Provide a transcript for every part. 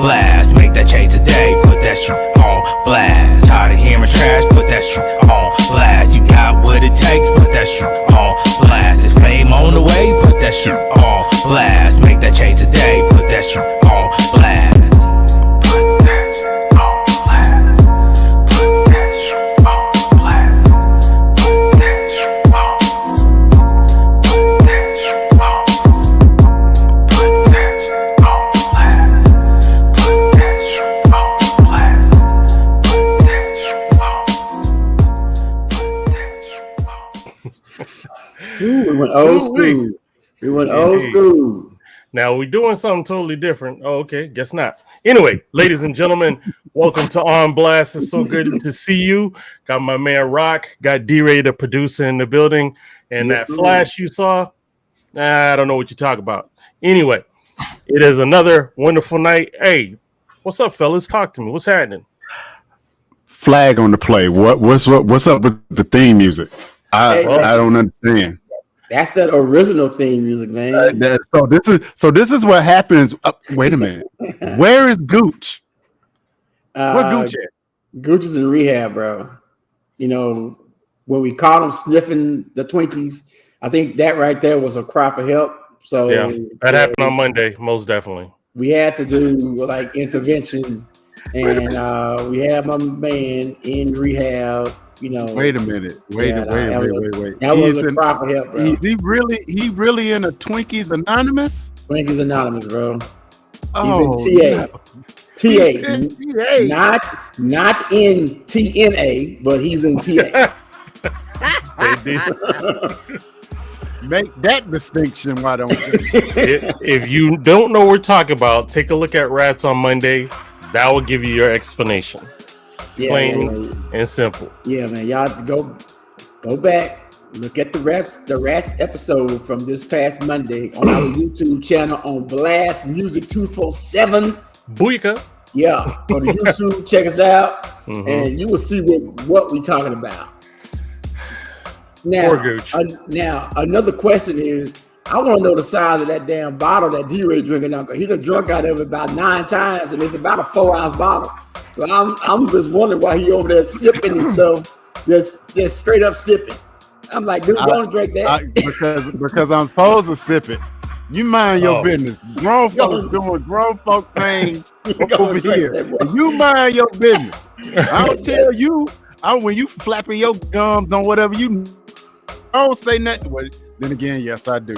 blast. Make that change today, put that shit on blast. Tired of hearing trash, put that shit on blast. You got what it takes, put that shit on blast. If fame on the way, put that shit on blast. Make that change today, put that shit on blast. We went old school. We went old school. Now we're doing something totally different. Oh, okay. Guess not. Anyway, ladies and gentlemen, welcome to On Blast. It's so good to see you. Got my man Rock, got D-Ray, the producer, in the building. And Yes, that flash you saw, I don't know what you talk about. Anyway, it is another wonderful night. Hey, what's up, fellas? Talk to me. What's happening? Flag on the play. What's up with the theme music? I don't understand. That's that original theme music, man. So this is what happens. Wait a minute. Where is Gooch? Where Gooch at? Gooch is in rehab, bro. You know, when we caught him sniffing the Twinkies, I think that right there was a cry for help. So yeah, that happened on Monday, most definitely. We had to do like intervention, and we had my man in rehab. You know, wait a minute. Wait. That was a cry for help, bro. He really in a Twinkies Anonymous? Twinkies Anonymous, bro. Oh, he's in TA. Not in TNA, but he's in TA. Make that distinction, why don't you? If you don't know what we're talking about, take a look at Rats on Monday. That will give you your explanation. Plain and simple. Yeah, man. Y'all go back, look at the Rats episode from this past Monday on our YouTube channel on Blast Music 247. Booyaka. Yeah, on the YouTube, check us out, and you will see what we're talking about. Now, another question is, I want to know the size of that damn bottle that D-Ray drinking out. He done drunk out of it about 9 times, and it's about a 4-ounce bottle. So I'm just wondering why he over there sipping and stuff, just straight up sipping. I'm like, dude, don't drink that. Because I'm supposed to sip it. You mind your business. Grown folks doing grown folk things over here. You mind your business. I'll tell you, when you flapping your gums on whatever you don't say nothing. Well, then again, yes, I do.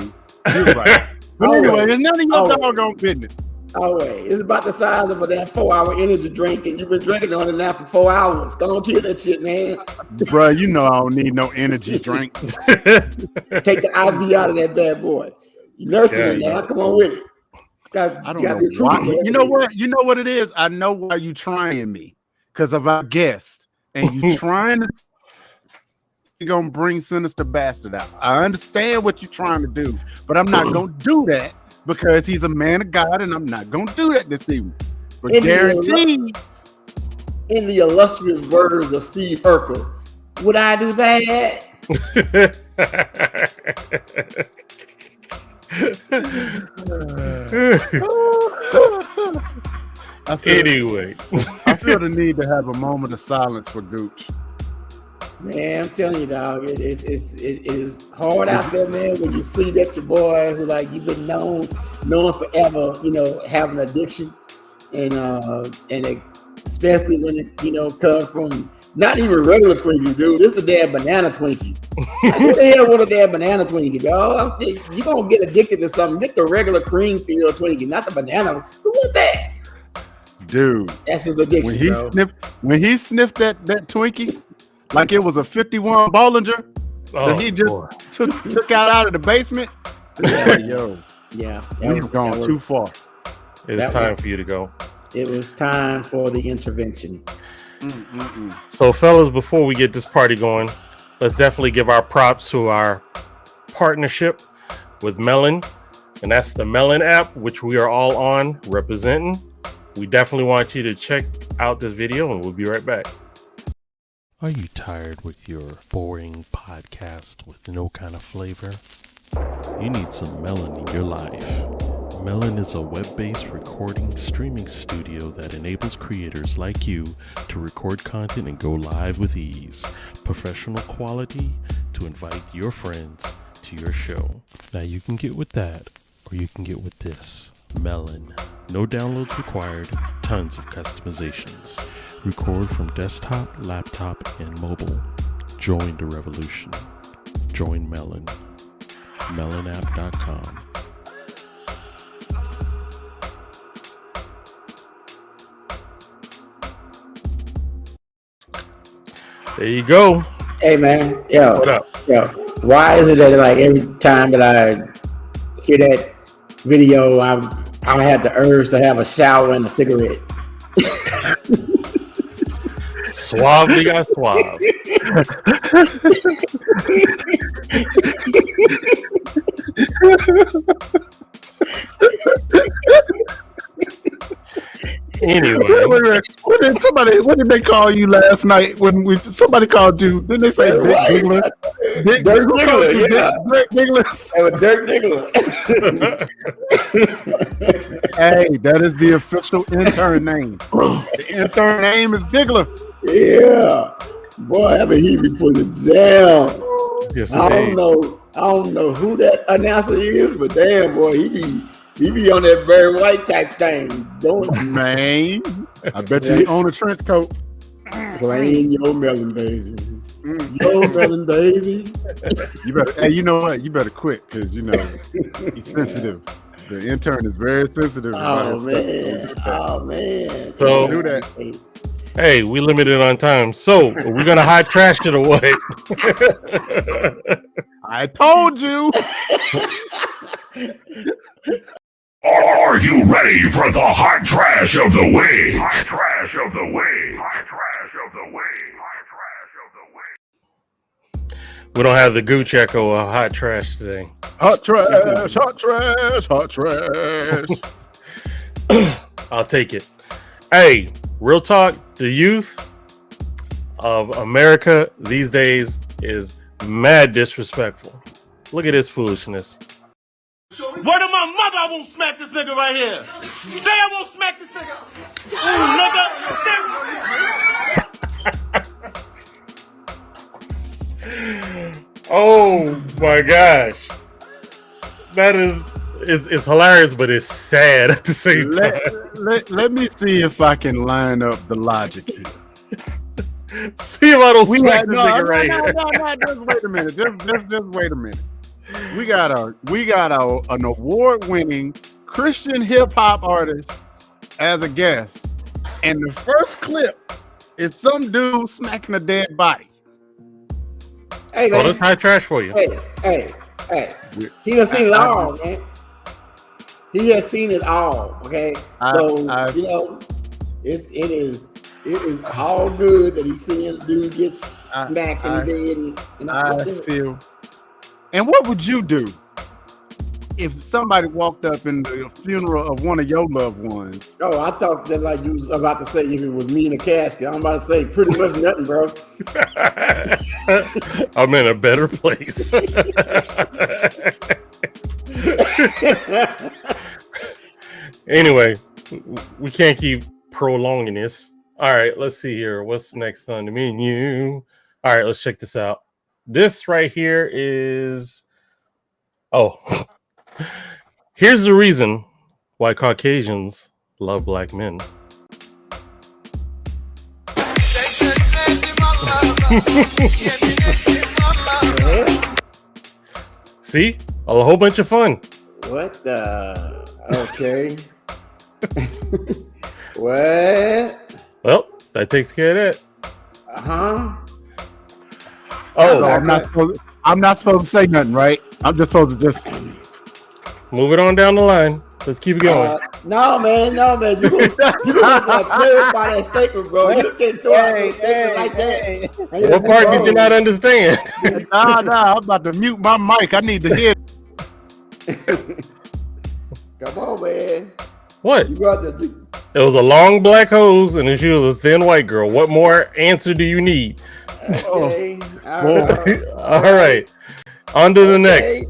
You're right. But anyway, it's none of your doggone business. Oh, wait. It's about the size of that 4-hour energy drink, and you've been drinking on it now for 4 hours. Go on, kill that shit, man. Bro, you know I don't need no energy drink. Take the IV out of that bad boy. You nursing it now. Come on with it. I don't know why. You know what? You know what it is? I know why you trying me. Because of our guest. And you trying to gonna bring Sinister Bastard out. I understand what you're trying to do, but I'm not gonna do that because he's a man of God, and I'm not gonna do that this evening. But guaranteed, in the illustrious words of Steve Urkel, would I do that? I feel the need to have a moment of silence for Gooch. Man, I'm telling you, dog, it is hard out there, man. When you see that your boy who like you've been known forever, you know, having addiction, and especially when it comes from not even regular Twinkies, dude. This is a damn banana Twinkie. Like, who the hell want a damn banana Twinkie, dog? You gonna get addicted to something? Get the regular cream filled Twinkie, not the banana. Who want that? Dude, that's his addiction. When he sniffed that Twinkie. Like it was a 51 Bollinger that he just took out of the basement. We've gone too far. It's time for you to go. It was time for the intervention. So, fellas, before we get this party going, let's definitely give our props to our partnership with Melon, and that's the Melon app, which we are all on representing. We definitely want you to check out this video, and we'll be right back. Are you tired with your boring podcast with no kind of flavor? You need some melon in your life. Melon is a web-based recording streaming studio that enables creators like you to record content and go live with ease. Professional quality to invite your friends to your show. Now you can get with that, or you can get with this. Melon. No downloads required, tons of customizations. Record from desktop, laptop, and mobile. Join the revolution. Join Melon. melonapp.com. There you go. Hey man, yo, What up? yo, why is it that like every time that I hear that video, I have the urge to have a shower and a cigarette? Suave got suave. Anyway, What did they call you last night when somebody called you? Didn't they say Dick Diggler? Dirk Diggler, yeah. Dick Diggler. Hey, with Dirk Diggler. Hey, that is the official intern name. The intern name is Diggler. Yeah, boy, I mean he be putting it down. yes, I indeed. don't know who that announcer is, but damn boy, he be on that Barry White type thing, don't he? Man, I bet you he own a trench coat. Playing your melon baby. Your melon baby. You better. Hey, you know what? You better quit because you know he's sensitive. The intern is very sensitive. about Oh his stuff. man. Oh man. So- Do that. Hey, we limited on time. So, are we gonna hot trash it or what? I told you. Are you ready for the hot trash of the week? Hot trash of the week. Hot trash of the week. Hot trash of the week. We don't have the Gooch echo of hot trash today. Hot trash. Hot trash. Hot trash. I'll take it. Hey, real talk, the youth of America these days is mad disrespectful. Look at this foolishness. Word of my mother, I won't smack this nigga right here. Say I won't smack this nigga. Ooh, nigga. Oh my gosh. That is it's hilarious, but it's sad at the same time. Let me see if I can line up the logic here. See if I don't smack this nigga right here. No, just wait a minute. Just wait a minute. We got an award-winning Christian hip-hop artist as a guest, and the first clip is some dude smacking a dead body. Hey Oh, man. that's high trash for you. Hey. He has seen it all, man. He has seen it all. Okay. You know, it is all good that he's seeing the dude get smacked in the head and I feel. And what would you do if somebody walked up in the funeral of one of your loved ones? Oh, I thought that like you was about to say if it was me in a casket. I'm about to say pretty much nothing, bro. I'm in a better place. Anyway, we can't keep prolonging this. All right, let's see here. What's next on the menu? All right, let's check this out. This right here is... Oh, here's the reason why Caucasians love black men. See? A whole bunch of fun. What the? Okay. What? Well, that takes care of that. Uh-huh. Oh, So I'm not supposed to say nothing, right? I'm just supposed to just move it on down the line. Let's keep it going. No, man. You gonna clarify that statement, bro. You can't throw out a statement like that. What part did you not understand? nah, I'm about to mute my mic. I need to hear. Come on, man. What? You got to. It was a long black hose and then she was a thin white girl. What more answer do you need? Okay. All right. All right. On to the next.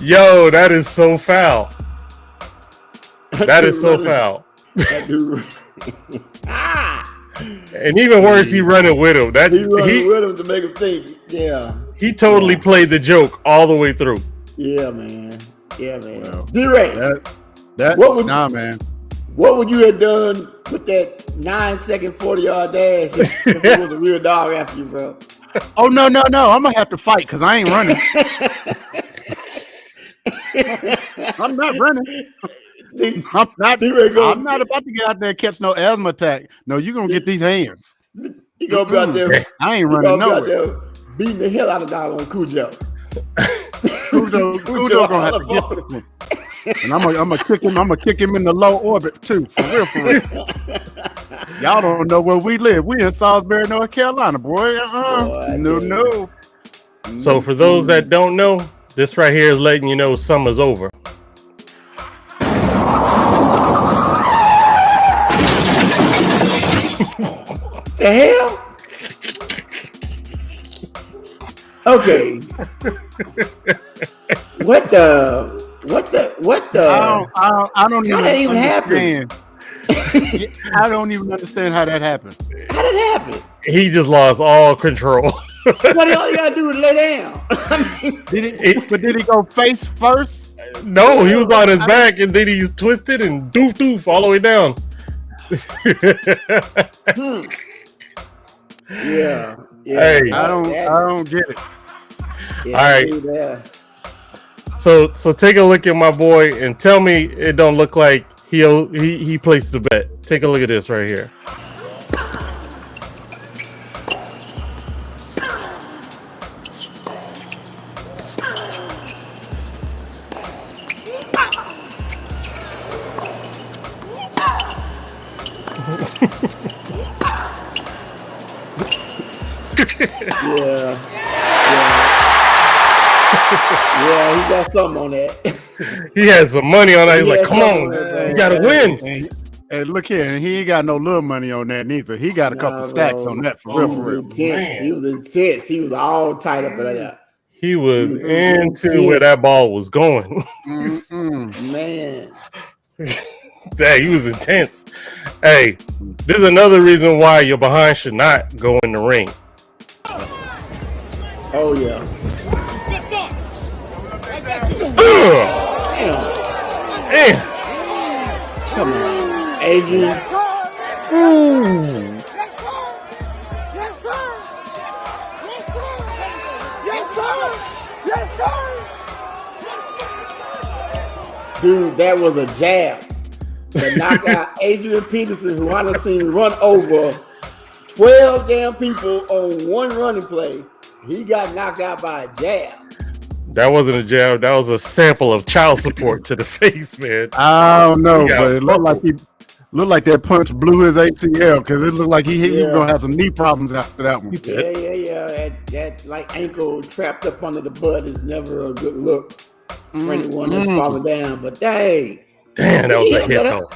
Yo, that is so foul. That is so foul. That dude. And even worse, he running with him. He running with him to make him think. Yeah. He totally played the joke all the way through. Yeah, man. Yeah, man. Well, D-Ray, man. what would you have done with that 9-second 40-yard dash if it was a real dog after you, bro? Oh no! I'm gonna have to fight because I ain't running. I'm not running. I'm not about to get out there and catch no asthma attack. No, you're gonna get these hands. You gonna be out there. I ain't running nowhere. Beating the hell out of dog on Cujo. Cujo gonna have to get this one. And I'm gonna kick him. I'm gonna kick him in the low orbit too. For real. Y'all don't know where we live. We in Salisbury, North Carolina, boy. No. So for those that don't know, this right here is letting you know summer's over. The hell? Okay. What the? I don't How that even happen? I don't even understand how that happened. How did it happen? He just lost all control. All you gotta do is lay down. Did he go face first? No, he was on his back and then he's twisted and doof all the way down. Yeah. Hey, I don't get it. Yeah, all right. So take a look at my boy and tell me it don't look like he placed the bet. Take a look at this right here. Yeah, he got something on that. He had some money on that. He's like, come on, you gotta win. And look here, and he ain't got no little money on that neither. He got a couple stacks on that for real. Intense. He was intense. He was all tied up in that. He was into where that ball was going. Man. Dang, he was intense. Hey, this is another reason why your behind should not go in the ring. Oh, yeah. Damn. Come on, Adrian. Dude, that was a jab to knock out Adrian Peterson, who I done seen run over 12 damn people on one running play. He got knocked out by a jab. That wasn't a jab. That was a sample of child support to the face, man. I don't know, but it looked like that punch blew his ACL because it looked like he was gonna have some knee problems after that one. Yeah. That like ankle trapped up under the butt is never a good look for anyone that's falling down. But damn, that was a hit though.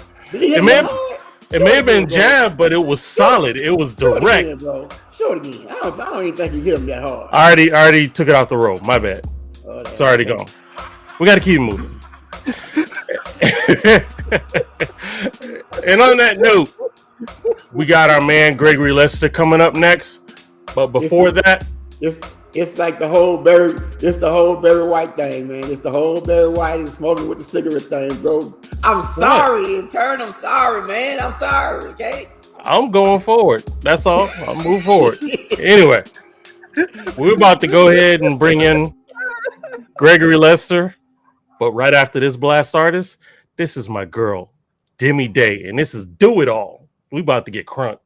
It may have been jab, but it was solid. It was direct. Again, bro. Show it again. I don't even think he hit him that hard. I already took it off the road. My bad. It's already gone. We got to keep moving. And on that note, we got our man Gregory Lester coming up next. But before that, it's like the whole Barry White thing, man. It's the whole Barry White and smoking with the cigarette thing, bro. I'm sorry, intern. I'm sorry, man. I'm sorry. Okay. I'm going forward. That's all. I'll move forward. Anyway, we're about to go ahead and bring in Gregory Lester, but right after this blast artist, this is my girl, Demi Day, and this is Do It All. We about to get crunk.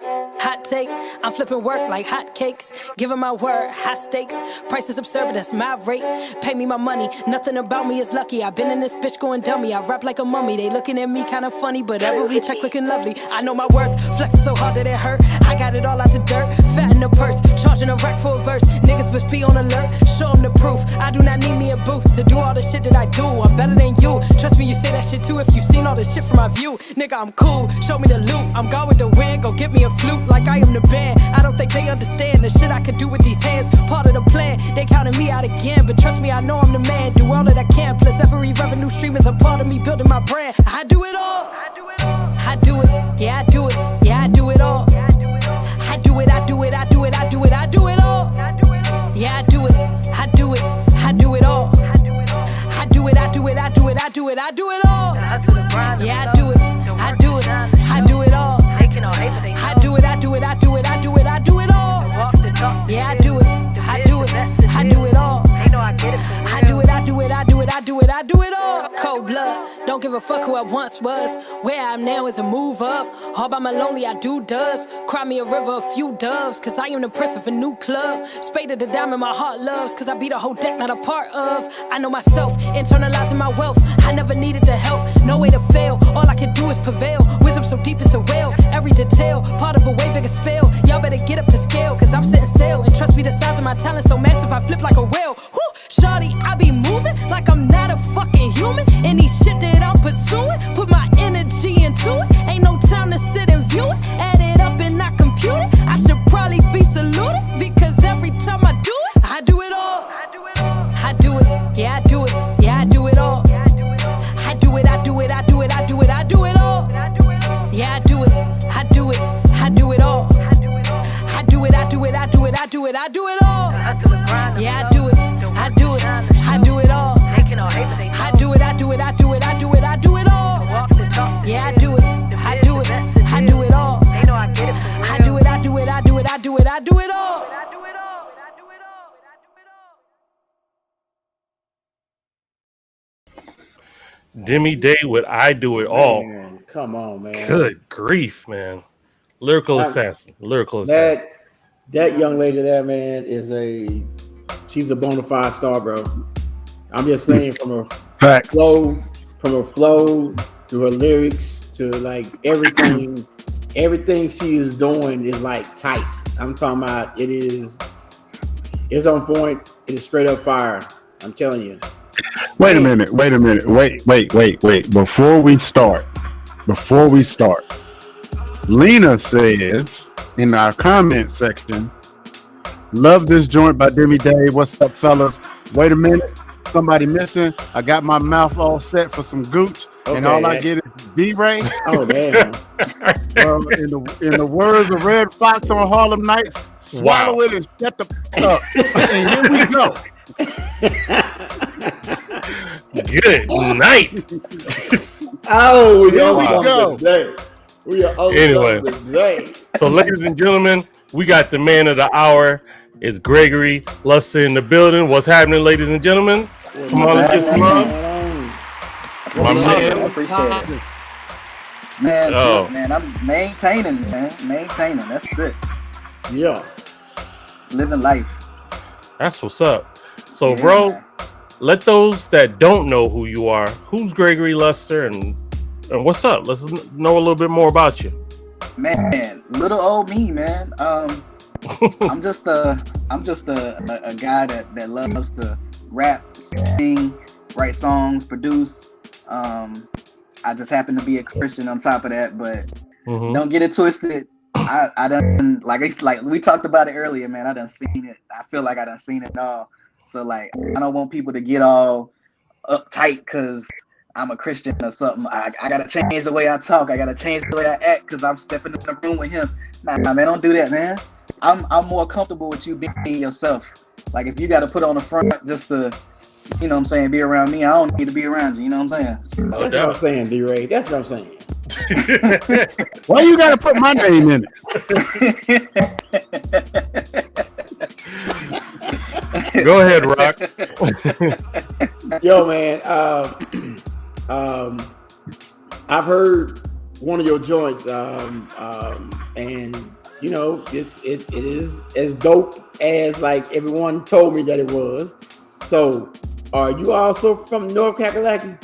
Hot take, I'm flipping work like hotcakes. Giving my word, high stakes. Prices absurd, but that's my rate. Pay me my money, nothing about me is lucky. I've been in this bitch going dummy. I rap like a mummy. They looking at me kinda funny, but every check looking lovely. I know my worth, flexing so hard that it hurt. I got it all out the dirt, fat in the purse. Charging a rack for a verse. Niggas must be on alert, show them the proof. I do not need me a boost to do all the shit that I do. I'm better than you. Trust me, you say that shit too if you seen all this shit from my view. Nigga, I'm cool, show me the loot. I'm gone with the wind, go get me a flute like I am the band. I don't think they understand the shit I could do with these hands. Part of the plan, they counted me out again. But trust me, I know I'm the man, do all that I can. Plus every revenue stream is a part of me building my brand. I do it all, I do it, yeah I do it, yeah I do it all. I do it, I do it, I do it, I do it, I do it all. Yeah, I do it, I do it, I do it all. I do it, I do it, I do it, I do it, I do it all. Yeah, I do it, I do it, I do it all. I do it, I do it, I do it, I do it, I do it all. Yeah, I do it, I do it, I do it all. I do it, I do it, I do it, I do it, I do it all. Cold blood, don't give a fuck who I once was. Where I am now is a move up. All by my lonely, I do does. Cry me a river, a few doves. Cause I am the prince of a new club. Spaded the diamond my heart loves. Cause I be the whole deck, not a part of. I know myself, internalizing my wealth. I never needed the help, no way to fail. All I can do is prevail. Wisdom so deep it's a whale. Every detail, part of a way bigger spell. Y'all better get up to scale. Cause I'm setting sail. And trust me, the size of my talent so massive, I flip like a whale. Woo! Shawty, I be moving like I'm not a fucking human. Any shit that I'm pursuing, put my energy into it. Ain't no time to sit and view it. Add it up and not compute it. I should probably be saluted because every time I do it, I do it all. I do it, yeah I do it, yeah I do it all. I do it, I do it, I do it, I do it, I do it all. Yeah I do it, I do it, I do it all. I do it, I do it, I do it, I do it, I do it all. Yeah I do it, I do it, I do it all. I do it, I do it, I do it, I do it, I do it all. Yeah I do it, I do it, I do it all. I do it, I do it, I do it, I do it, I do it all. Demi Day with I Do It All. Man, come on, man. Good grief, man. Lyrical assassin. Lyrical assassin. That young lady there, man, she's a bona fide star, bro. I'm just saying from her flow to her lyrics to like everything she is doing is like tight. I'm talking about it's on point. It is straight up fire. I'm telling you. Wait a minute. Wait. Before we start, Lena says in our comment section, love this joint by Demi Day. What's up, fellas? Wait a minute. Somebody missing. I got my mouth all set for some gooch, and all I get is D-Ray. Oh, damn. In the words of Red Fox on Harlem Nights, swallow it and shut the up. And here we go. Good night. Oh, here we go. We are on anyway. Today. So, ladies and gentlemen, we got the man of the hour. It's Gregory Luster in the building. What's happening, ladies and gentlemen? Come on, let's come on. My man. Appreciate it. Man, I'm maintaining, man. Maintaining. That's it. Yeah. Living life. That's what's up. So, bro, let those that don't know who you are, who's Gregory Luster and what's up? Let's know a little bit more about you. Man, little old me, man. I'm just a guy that loves to rap, sing, write songs, produce. I just happen to be a Christian on top of that, but don't get it twisted. I done like we talked about it earlier, man. I done seen it. I feel like I done seen it all. So like I don't want people to get all uptight because I'm a Christian or something. I gotta change the way I talk. I gotta change the way I act because I'm stepping in the room with him. Nah, man, don't do that, man. I'm more comfortable with you being yourself. Like if you gotta put on the front just to, you know what I'm saying, be around me, I don't need to be around you, you know what I'm saying? That's what I'm saying, D-Ray. That's what I'm saying. Why you gotta put my name in it? Go ahead, Rock. Yo, man. I've heard one of your joints, and you know, it is as dope as like everyone told me that it was. So, are you also from North Kakalaki?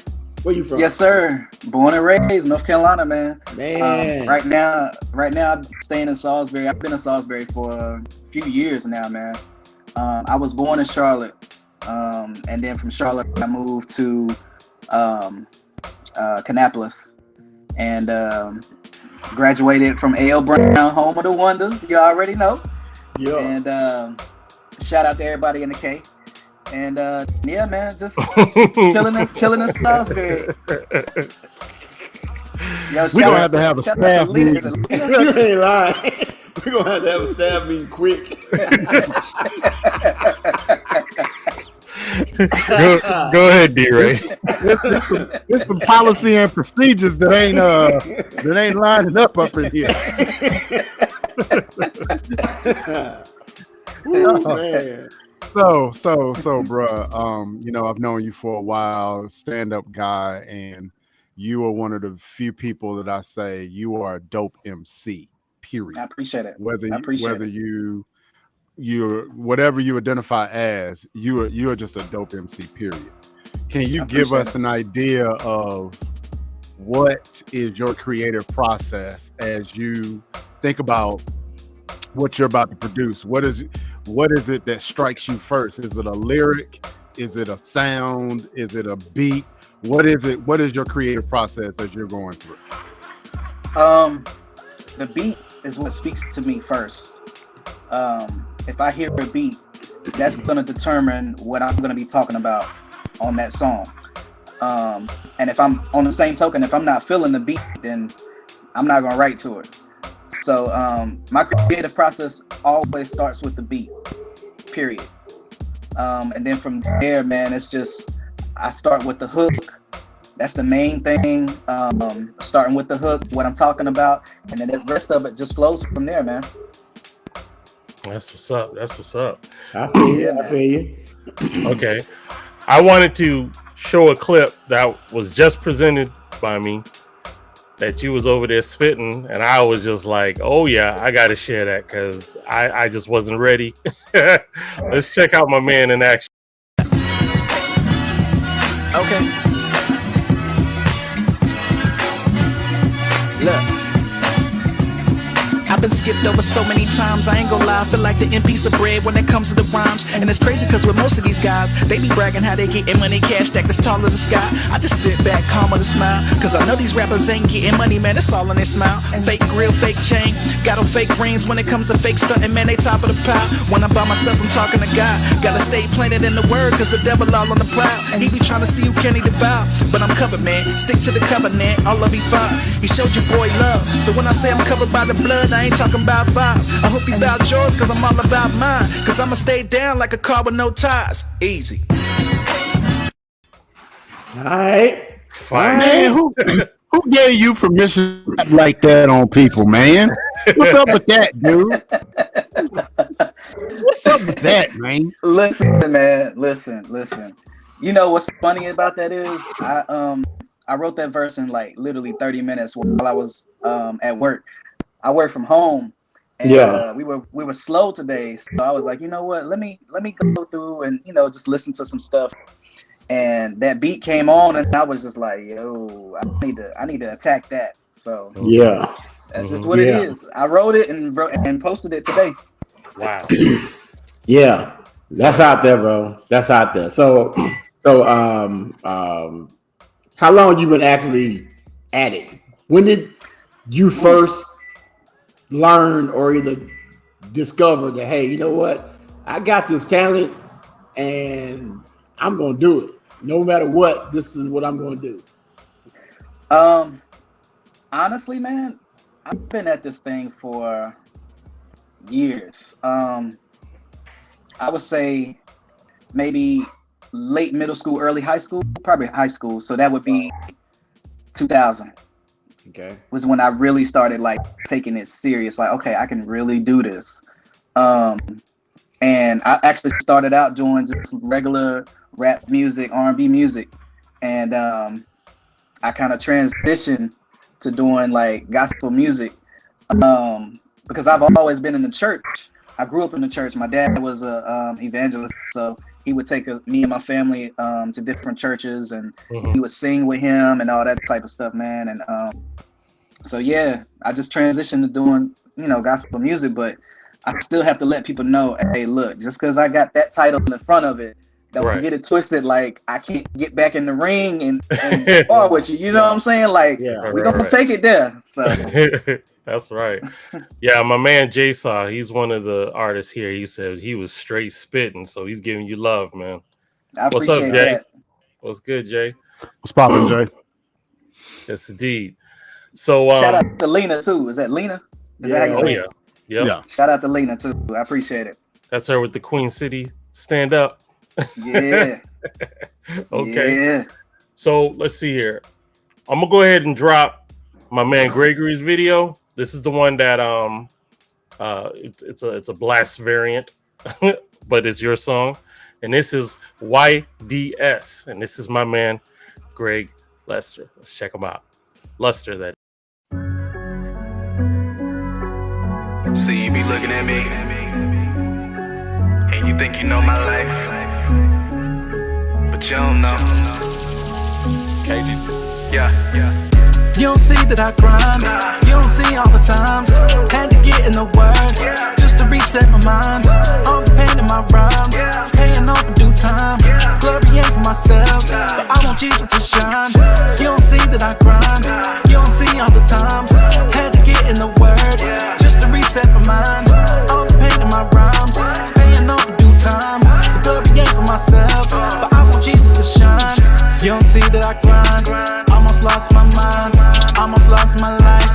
Where you from? Yes, sir. Born and raised North Carolina, man. Man. Right now, I'm staying in Salisbury. I've been in Salisbury for a few years now, man. I was born in Charlotte, and then from Charlotte, I moved to Kannapolis, and graduated from A.L. Brown, home of the Wonders. You already know. Yeah. And shout out to everybody in the K. And yeah, man, just chilling in Salisbury. Yo, We're gonna have to have a staff meeting. You ain't lying. We're gonna have to have a staff meeting quick. Go ahead, D-Ray. There's some policy and procedures that ain't lining up in here. Ooh, man. So, bruh, you know, I've known you for a while, stand-up guy, and you are one of the few people that I say you are a dope MC, period. I appreciate it. Whether you're whatever you identify as, you're just a dope MC, period. Can you give us an idea of what is your creative process as you think about what you're about to produce? What is it that strikes you first? Is it a lyric? Is it a sound? Is it a beat? What is it? What is your creative process as you're going through? The beat is what speaks to me first. If I hear a beat, that's going to determine what I'm going to be talking about on that song. And if I'm on the same token, if I'm not feeling the beat, then I'm not going to write to it. So my creative process always starts with the beat, period. And then from there, man, it's just, I start with the hook. That's the main thing. Starting with the hook, what I'm talking about, and then the rest of it just flows from there, man. That's what's up. I feel you. Okay. I wanted to show a clip that was just presented by me that you was over there spitting, and I was just like, oh yeah, I gotta share that because I just wasn't ready. Let's check out my man in action. Okay. Look. I've been skipped over so many times, I ain't gonna lie, I feel like the end piece of bread when it comes to the rhymes. And it's crazy cause with most of these guys, they be bragging how they getting money, cash stack that's tall as the sky. I just sit back, calm with a smile, cause I know these rappers ain't getting money, man, it's all on their smile. Fake grill, fake chain, got on fake rings. When it comes to fake stunting, man, they top of the pile. When I'm by myself, I'm talking to God. Gotta stay planted in the word, cause the devil all on the prowl. He be trying to see who can he devour, but I'm covered, man, stick to the covenant, all will be fine. He showed you boy love, so when I say I'm covered by the blood, I ain't talking about vibe. I hope you about yours, cause I'm all about mine. Cause I'ma stay down like a car with no tires. Easy. Alright. Fine. Man, who gave you permission like that on people, man? What's up with that, dude? What's up with that, man? Listen, man. Listen. You know what's funny about that is I wrote that verse in like literally 30 minutes while I was at work. I work from home, and we were slow today, so I was like, you know what? Let me go through and just listen to some stuff. And that beat came on, and I was just like, yo, I need to attack that. So yeah, that's just what it is. I wrote it and posted it today. Wow. Yeah, that's out there, bro. That's out there. So how long you been actually at it? When did you first learn or either discover that, hey, you know what, I got this talent and I'm gonna do it no matter what? This is what I'm gonna do. Honestly, man, I've been at this thing for years. I would say maybe late middle school, early high school, probably high school. So that would be 2000. Okay. Was when I really started like taking it serious. Like, okay, I can really do this. And I actually started out doing just regular rap music, R&B music. And I kind of transitioned to doing like gospel music. because I've always been in the church. I grew up in the church. My dad was a evangelist, so he would take me and my family to different churches, and he would sing with him and all that type of stuff, man. And so yeah, I just transitioned to doing, you know, gospel music, but I still have to let people know, hey, look, just because I got that title in front of it, don't get it twisted. Like, I can't get back in the ring and spar with you. You know what I'm saying? Like, we're gonna take it there. So that's right. Yeah, my man Jay Saw, he's one of the artists here. He said he was straight spitting, so he's giving you love, man. What's up, Jay? That. What's good, Jay? What's poppin', Jay? Yes, indeed. So shout out to Lena too. Is that Lena? Is that how you say it? Yeah. Shout out to Lena too. I appreciate it. That's her with the Queen City stand up. Yeah. Okay. Yeah. So let's see here. I'm gonna go ahead and drop my man Gregory's video. This is the one that it's a blast variant, but it's your song. And this is YDS. And this is my man Greg Lester. Let's check him out. Luster, that. So you be looking at me, and you think you know my life, but you don't know. KG. Yeah. You don't see that I grind. You don't see all the times. Had to get in the word just to reset my mind. All the pain in my rhymes, paying off in due time. Glory ain't for myself, but I want Jesus to shine. You don't see that I grind. You don't see all the times. Had to get in the word just to reset my mind. All the pain in my rhymes, paying off in due time. Glory ain't for myself, but I want Jesus to shine. You don't see that I grind. Almost lost my mind. Almost lost my life.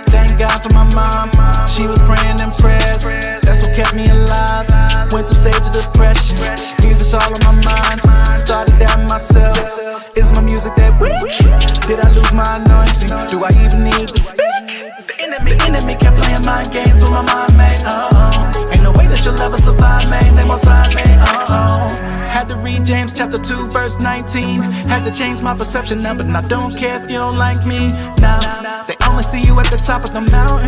Thank God for my mom. She was praying in prayers. That's what kept me alive. Went through stage of depression. Music's all on my mind. Started doubting myself. Is my music that weak? Did I lose my anointing? Do I even need to speak? The enemy kept playing mind games with my mind, man. Ain't no way that you'll ever survive, man. They won't sign me. Had to read James chapter 2 verse 19. Had to change my perception now, but I don't care if you don't like me. Now they only see you at the top of the mountain.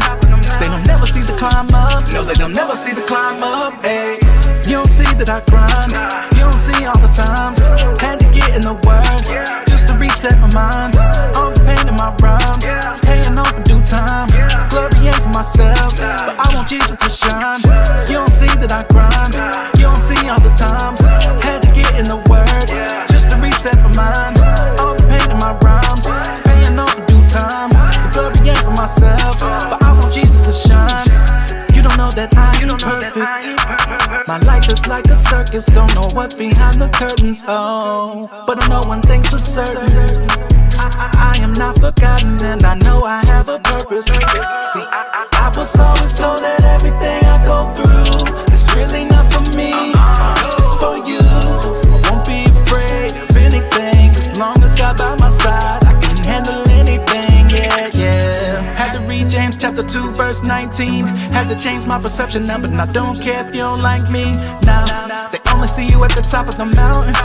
They don't never see the climb up. No, they don't never see the climb up. Hey, you don't see that I grind. You don't see all the times. Had to get in the word just to reset my mind. All the pain in my rhymes, paying off in due time. Glory ain't for myself, but I want Jesus to shine. You don't see that I grind. You don't see all the times. Had to get in the word just to reset my mind. All the pain in my rhymes, paying off in due time. The glory ain't for myself, but I want Jesus to shine. You don't know that I ain't perfect. My life is like a circus, don't know what's behind the curtains. Oh, but I know one thing's for certain. I am not forgotten, and I know I have a purpose. See, I was always told that everything I go through is really not for me, it's for you. So I won't be afraid of anything, as long as God by my side, I can handle anything. Yeah. Had to read James chapter 2 verse 19. Had to change my perception now, but I don't care if you don't like me. Now they only see you at the top of the mountain.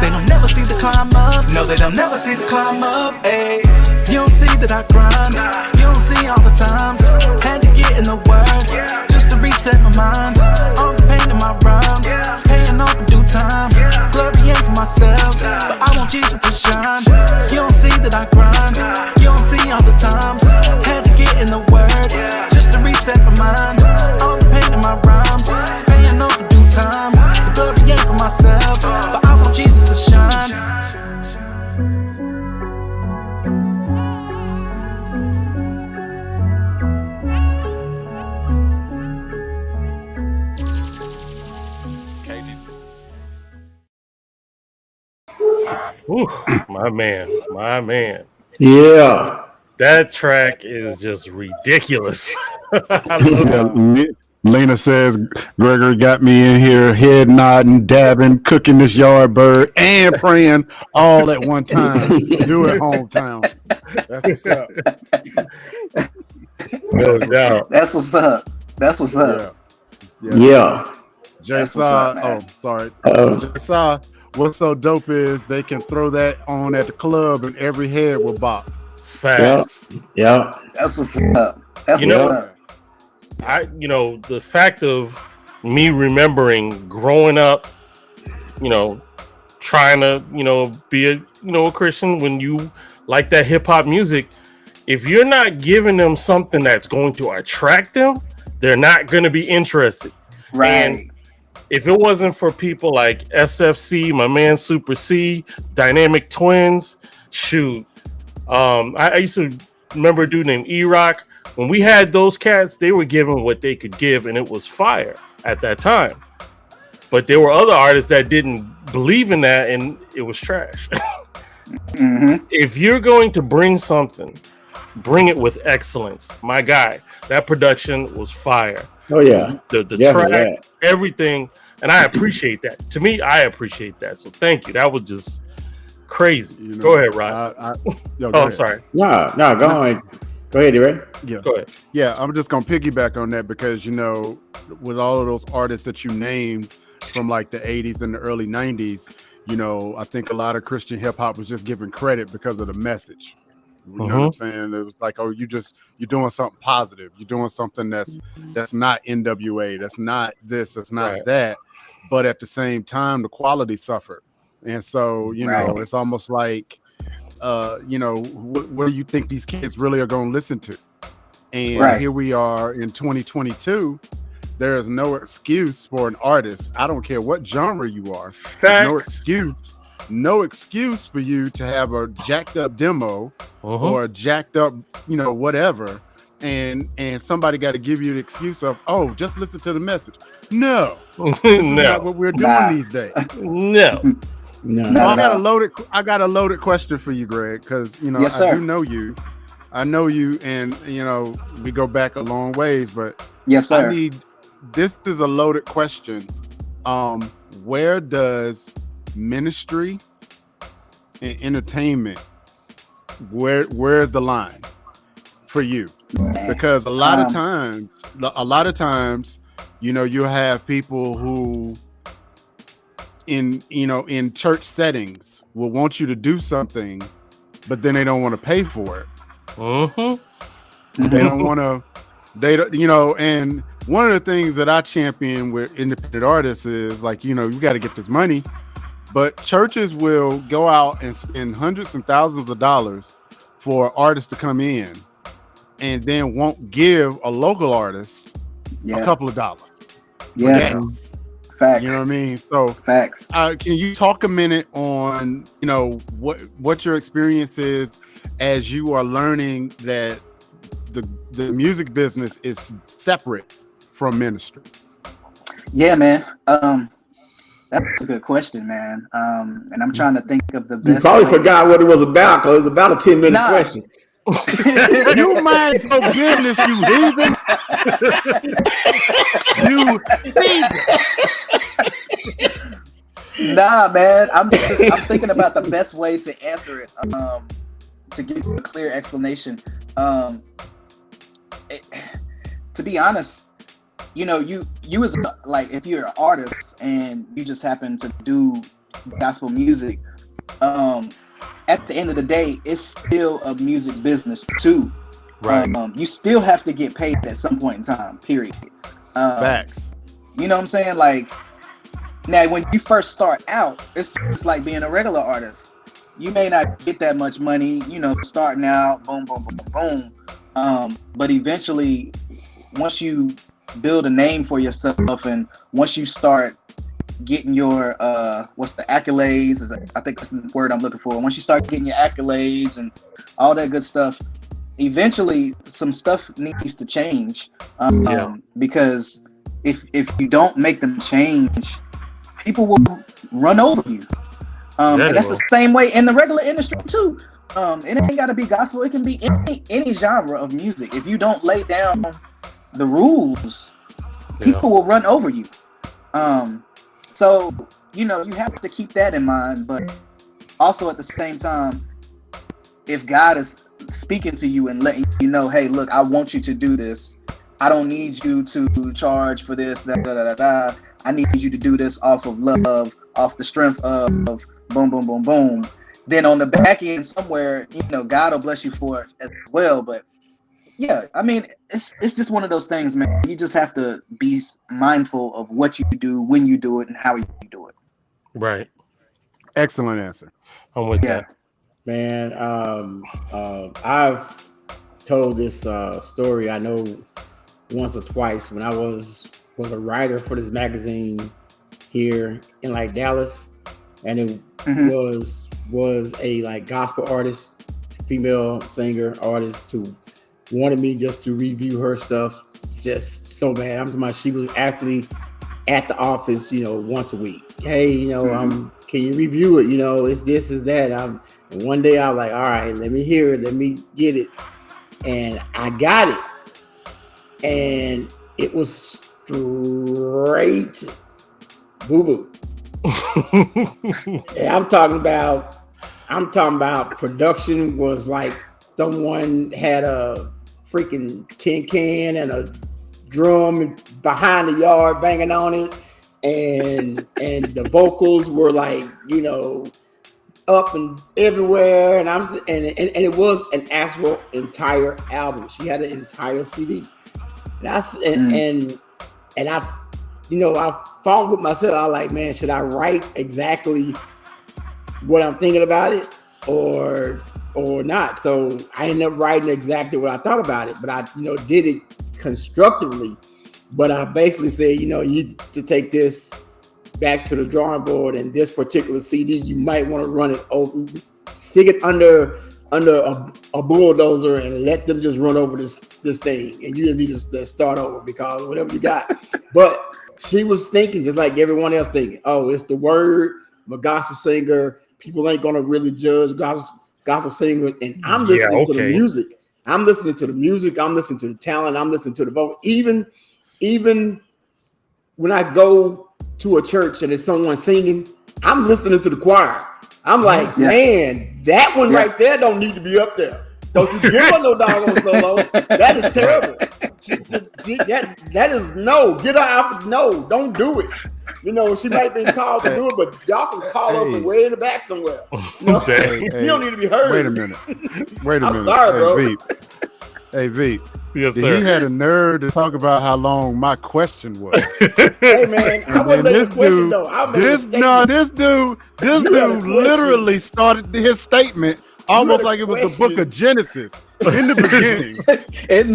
They don't never see the climb up. No, they don't never see the climb up. Hey, you don't see that I grind. You don't see all the times. Had to get in the word just to reset my mind. All the pain in my rhymes, paying off in due time. Glory ain't for myself, but I want Jesus to shine. You don't see that I grind. You don't see all the times. Had to get in the word just to reset my mind. All the pain in my rhymes, paying off in due time. The glory ain't for myself, but I want Jesus to shine. Ooh, my man. Yeah. That track is just ridiculous. I love it. Lena says Gregory got me in here head nodding, dabbing, cooking this yard bird, and praying all at one time. Do it, hometown. That's what's up. No doubt. That's what's up. That's what's up. Yeah. Jay Saw, sorry. Jay Saw, what's so dope is they can throw that on at the club and every head will bop. Facts. Yeah. That's what's up. That's You know, what's up. The fact of me remembering growing up, trying to, be a Christian when you like that hip hop music, if you're not giving them something that's going to attract them, they're not going to be interested. Right. And if it wasn't for people like SFC, my man Super C, Dynamic Twins, shoot. I used to remember a dude named E-Rock. When we had those cats, they were giving what they could give, and it was fire at that time. But there were other artists that didn't believe in that, and it was trash. Mm-hmm. If you're going to bring something, bring it with excellence. My guy, that production was fire. Oh yeah, the track, everything, and I appreciate that. To me, I appreciate that. So thank you. That was just crazy. Go ahead, Rod. I'm sorry. No, go ahead. Go ahead, Ray. Yeah. Go ahead. Yeah, I'm just gonna piggyback on that because with all of those artists that you named from like the 80s and the early 90s, I think a lot of Christian hip hop was just given credit because of the message. You know what I'm saying? It was like, oh, you're doing something positive. You're doing something that's not NWA. That's not this. That's not that. But at the same time, the quality suffered. And so, it's almost like, what do you think these kids really are going to listen to? And here we are in 2022. There is no excuse for an artist. I don't care what genre you are. There's no excuse for you to have a jacked up demo or a jacked up, whatever. And somebody got to give you the excuse of, oh, just listen to the message. No, this is not what we're doing these days. No. So I got a loaded question for you, Greg, because yes, I do know you. I know you, and we go back a long ways, but yes, sir. This is a loaded question. Where does ministry and entertainment, where's the line for you? Because a lot of times, you have people who in church settings will want you to do something, but then they don't want to pay for it. They don't want to. And one of the things that I champion with independent artists is like, you got to get this money, but churches will go out and spend hundreds and thousands of dollars for artists to come in, and then won't give a local artist a couple of dollars. Yeah. Facts. You know what I mean? So facts. Can you talk a minute on, what your experience is as you are learning that the music business is separate from ministry? Yeah, man. That's a good question, man. And I'm trying to think of the best. You probably forgot what it was about because it's about a 10-minute question. You mind your business, you heathen. You heathen. Nah, man. I'm thinking about the best way to answer it. To give you a clear explanation. To be honest, you as like, if you're an artist and you just happen to do gospel music, at the end of the day, it's still a music business too. Right. You still have to get paid at some point in time, period. Facts. You know what I'm saying? Like, now when you first start out, it's just like being a regular artist. You may not get that much money, starting out, boom, boom, boom, boom. But eventually, once you build a name for yourself, and once you start getting your what's the accolades? I think that's the word I'm looking for. Once you start getting your accolades and all that good stuff, eventually some stuff needs to change. Because if you don't make them change, people will run over you. And that's the same way in the regular industry too. It ain't got to be gospel. It can be any genre of music. If you don't lay down the rules, people will run over you. So, you have to keep that in mind. But also at the same time, if God is speaking to you and letting you know, hey, look, I want you to do this. I don't need you to charge for this. I need you to do this off of love, off the strength of boom, boom, boom, boom. Then on the back end somewhere, God will bless you for it as well. But Yeah, I mean, it's just one of those things, man. You just have to be mindful of what you do, when you do it, and how you do it. Right. Excellent answer. I'm with Yeah. that. Man, I've told this story, I know, once or twice when I was a writer for this magazine here in like Dallas, and it was a like gospel artist, female singer artist, who wanted me just to review her stuff just so bad. I'm talking about she was actually at the office, once a week. Hey, can you review it? It's this, is that. And one day I was like, all right, let me hear it, let me get it. And I got it. And it was straight boo-boo. Yeah, I'm talking about production was like someone had a freaking tin can and a drum behind the yard banging on it, and the vocals were like, up and everywhere, and it was an actual entire album. She had an entire CD. And I fought with myself. I was like, man, should I write exactly what I'm thinking about it or not? So I ended up writing exactly what I thought about it, but I did it constructively. But I basically said, you need to take this back to the drawing board, and this particular CD, you might want to run it over, stick it under a bulldozer, and let them just run over this thing, and you just need to start over, because whatever you got. But she was thinking just like everyone else thinking, oh, it's the word. I'm a gospel singer. People ain't gonna really judge gospel singers, and I'm listening to the music. I'm listening to the music. I'm listening to the talent. I'm listening to the vocal. Even when I go to a church and there's someone singing, I'm listening to the choir. I'm like, man, that one right there don't need to be up there. Don't you give her no doggone solo. That is terrible. That is no. Get her out. No, don't do it. She might be called to do it, but y'all can call her from way in the back somewhere. You don't need to be heard. Wait a minute. I'm sorry, bro. Hey, V. Yes, sir. He had a nerve to talk about how long my question was. Hey, man, I wasn't making a question, though. This dude literally started his statement almost like it was the book of Genesis. In the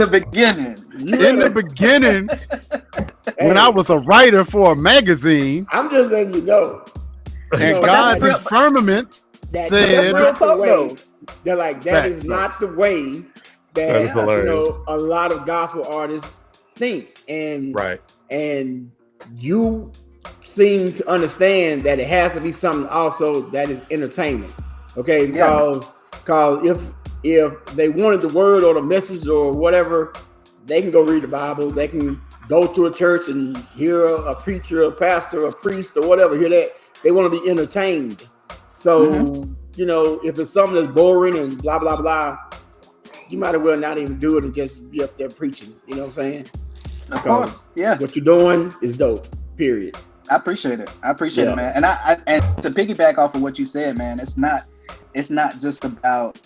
beginning. When I was a writer for a magazine. I'm just letting you know. And God's firmament said, real talk, though. They're like, that is not the way that a lot of gospel artists think. And you seem to understand that it has to be something also that is entertainment. Okay, because if they wanted the word or the message or whatever, they can go read the Bible. They can go to a church and hear a preacher, a pastor, a priest, or whatever. Hear that. They want to be entertained. So if it's something that's boring and blah blah blah, you might as well not even do it and just be up there preaching. You know what I'm saying? Of course, yeah. What you're doing is dope. Period. I appreciate it. it, man. And and to piggyback off of what you said, man, it's not just about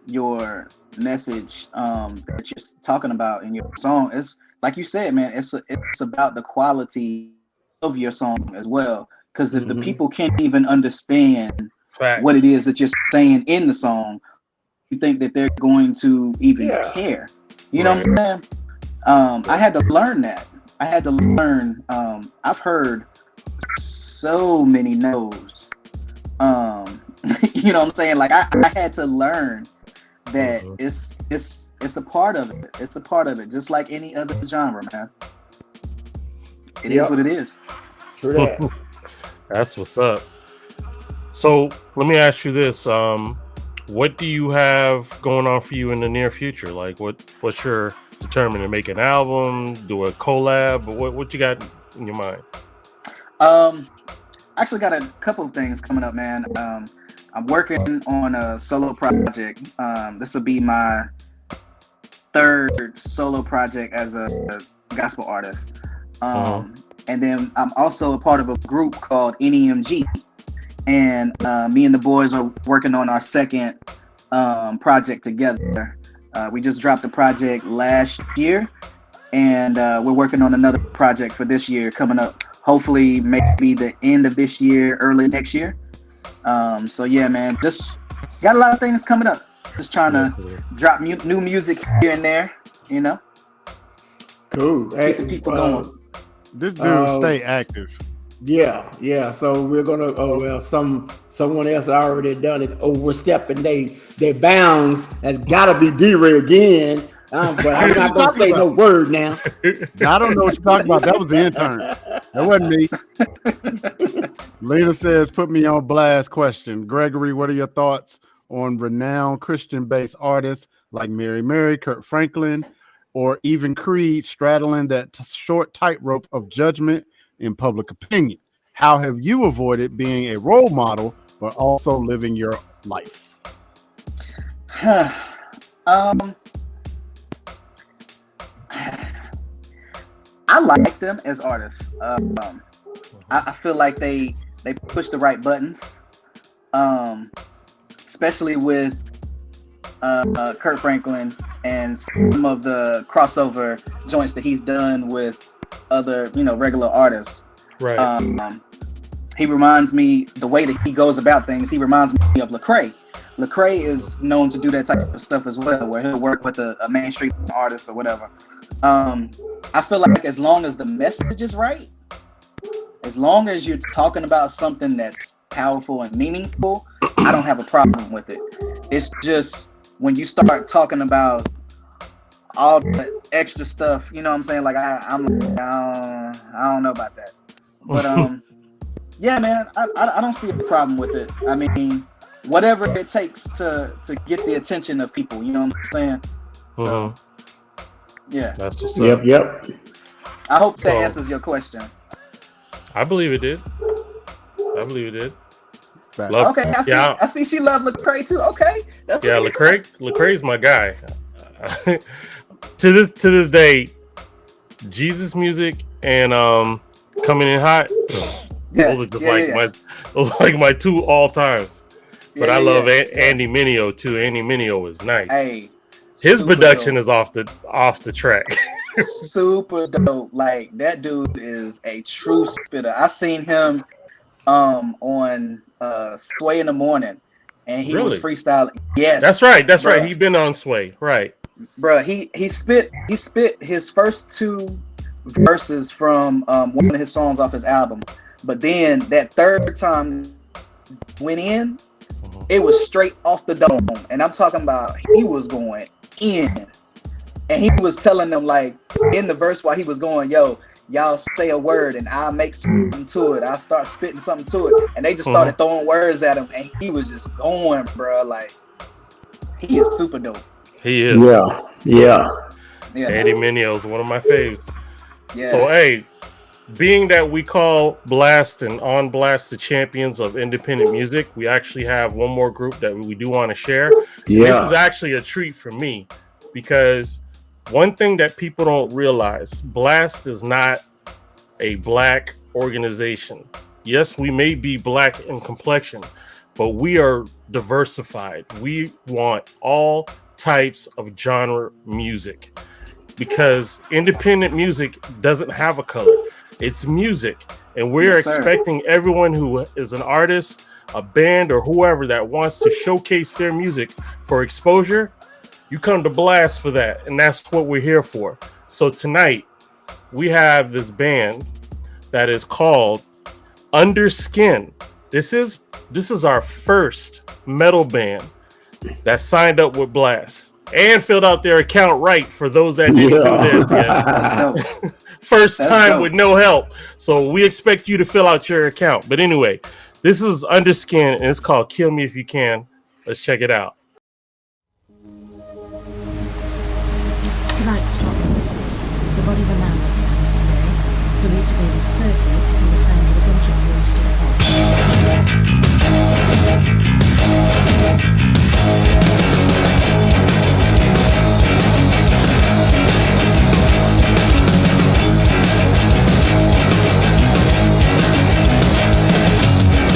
your message that you're talking about in your song. It's like you said, man. It's about the quality of your song as well. Because if the people can't even understand what it is that you're saying in the song, you think that they're going to even care? You know what I'm saying? I had to learn that. I've heard so many no's. You know what I'm saying? Like I had to learn that it's a part of it. It's a part of it, just like any other genre, man. It is what it is. True that. That's what's up. So let me ask you this: what do you have going on for you in the near future? Like, what's your determined to make an album, do a collab? What you got in your mind? I actually got a couple of things coming up, man. I'm working on a solo project. This will be my third solo project as a gospel artist. And then I'm also a part of a group called NEMG. And me and the boys are working on our second project together. We just dropped a project last year, and we're working on another project for this year coming up. Hopefully, maybe the end of this year, early next year. So yeah, man, just got a lot of things coming up. Just trying to drop new music here and there, you know. Cool. Hey, Keep the people going. This dude stay active. Yeah. So we're gonna. Someone else already done it, overstepping their bounds. Has got to be D-Ray again. But I'm not gonna say no word now. I don't know what you're talking about. That was the intern. That wasn't me. Lena says, "Put me on blast." Question, Gregory, what are your thoughts on renowned Christian-based artists like Mary, Kurt Franklin, or even Creed straddling that short tightrope of judgment in public opinion? How have you avoided being a role model but also living your life? I like them as artists. I feel like they push the right buttons, especially with Kurt Franklin and some of the crossover joints that he's done with other, regular artists. Right. He reminds me, the way that he goes about things, he reminds me of Lecrae. Lecrae is known to do that type of stuff as well, where he'll work with a mainstream artist or whatever. I feel like as long as the message is right, as long as you're talking about something that's powerful and meaningful, I don't have a problem with it. It's just when you start talking about all the extra stuff, you know what I'm saying? Like I don't know about that. But yeah, man, I don't see a problem with it. I mean, whatever it takes to get the attention of people, you know what I'm saying? So yeah. That's what's up. Yep. I hope that answers your question. I believe it did. Okay, I see she loved Lecrae too. Okay. That's Lecrae's my guy. to this day, Jesus music and Coming in Hot. Those are just like my two all times. But I love Andy Mineo too. Andy Mineo is nice. Hey, his production is off the track. Super dope. Like that dude is a true spitter. I seen him on Sway in the Morning, and he was freestyling. Yes, that's right. He been on Sway, right? Bruh, he spit his first two verses from one of his songs off his album, but then that third time went in, it was straight off the dome, and I'm talking about he was going in, and he was telling them like in the verse while he was going, yo, y'all say a word and I'll make something to it. I start spitting something to it, and they just started throwing words at him, and he was just going, bro. Like he is super dope. He is. Yeah. Andy Mineo is one of my faves. Yeah. So hey, being that we call Blast and On Blast the champions of independent music, we actually have one more group that we do want to share. Yeah. This is actually a treat for me because one thing that people don't realize, Blast is not a black organization. Yes, we may be black in complexion, but we are diversified. We want all types of genre music because independent music doesn't have a color. It's music, and we're expecting everyone who is an artist, a band, or whoever that wants to showcase their music for exposure. You come to Blast for that, and that's what we're here for. So tonight, we have this band that is called Underskin. This is our first metal band that signed up with Blast and filled out their account right for those that didn't do theirs yet. First time with no help. So we expect you to fill out your account. But anyway, this is Underskin, and it's called Kill Me If You Can. Let's check it out. Tonight's top news. The body of a man was found today, believed to be in his 30s, and was found with a gunshot wound to the head.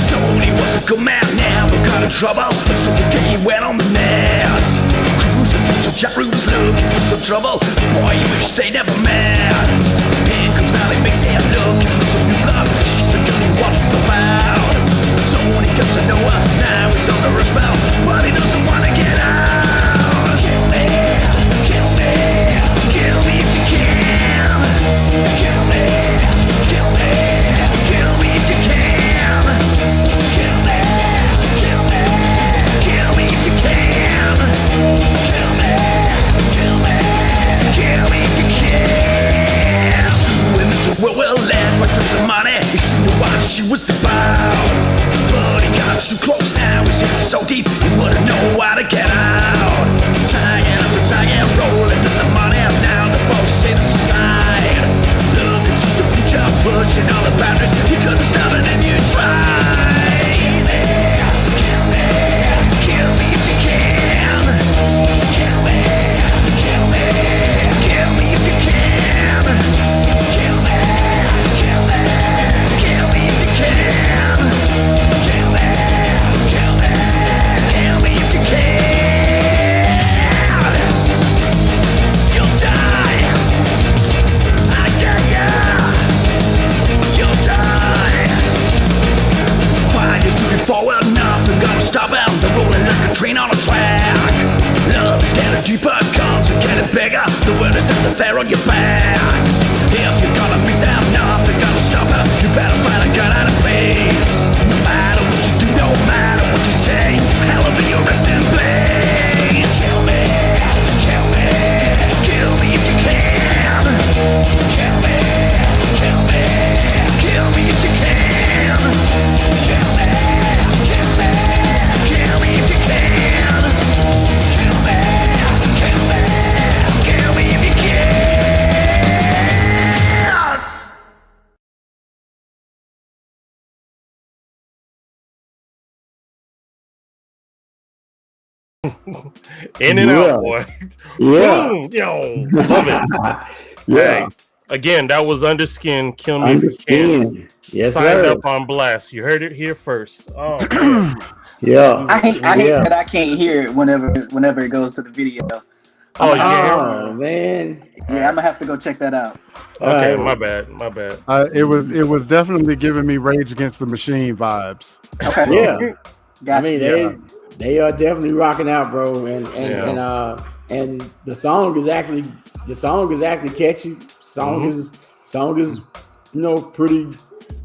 Tony was a good man, now we got in trouble until the day he went on the meds. Cruising through Jack Root trouble. Boy, you wish they never met. Here comes Ali, makes it look so you love. She's the girl you watch the bout. Tony comes to know her, now he's under her spell, but he doesn't wanna get out. Kill me, kill me, kill me if you can. Kill me, kill me, kill me if you can. Kill me, kill me, kill me if you can. Kill me, kill me, kill me if you can. Two women who were well led by dreams of money. He seemed to what she was about, but he got too close now. He's in so deep, he wouldn't know how to get out. Tying up the tie, rolling to the money. Now the both say this is tied. Looking to the future, pushing all the boundaries. You couldn't stop it if you tried. Kill me, kill me, kill me if you can. Kill me, kill me, kill me if you can. Kill me, kill me, kill me if you can. Kill me, kill me, kill me if you can. You'll die. I dare ya. You'll die. Fine is moving forward, nothing gonna stop him. They're rolling like a train on a track. Love is getting deeper, guns are getting bigger. The world is out there on your back. If you're gonna beat them, nothing gonna stop them. You better find a gun and a face. No matter what you do, no matter what you say, hell will be your resting place. Kill me, kill me, kill me if you can. Kill me, kill me, kill me if you can. Kill me, kill me, kill me if you can. Kill me, kill me, kill me if you can. In and Yeah. out, boy. Yeah. Boom, yo, love it. Yeah. Hey, again, that was Underskin. Kill me if you can. Understand. Yes, Signed sir. up on blast. You heard it here first. Oh, man. Yeah. I hate Yeah. that I can't hear it whenever it goes to the video. Oh, you can't hear Oh, man. Yeah, I'm gonna have to go check that out. it? Okay, All my right. bad. My bad. It was definitely giving me Rage Against the Machine vibes. Okay. Yeah. I Gotcha. mean, they are definitely rocking out, bro. And the song is actually catchy. Song is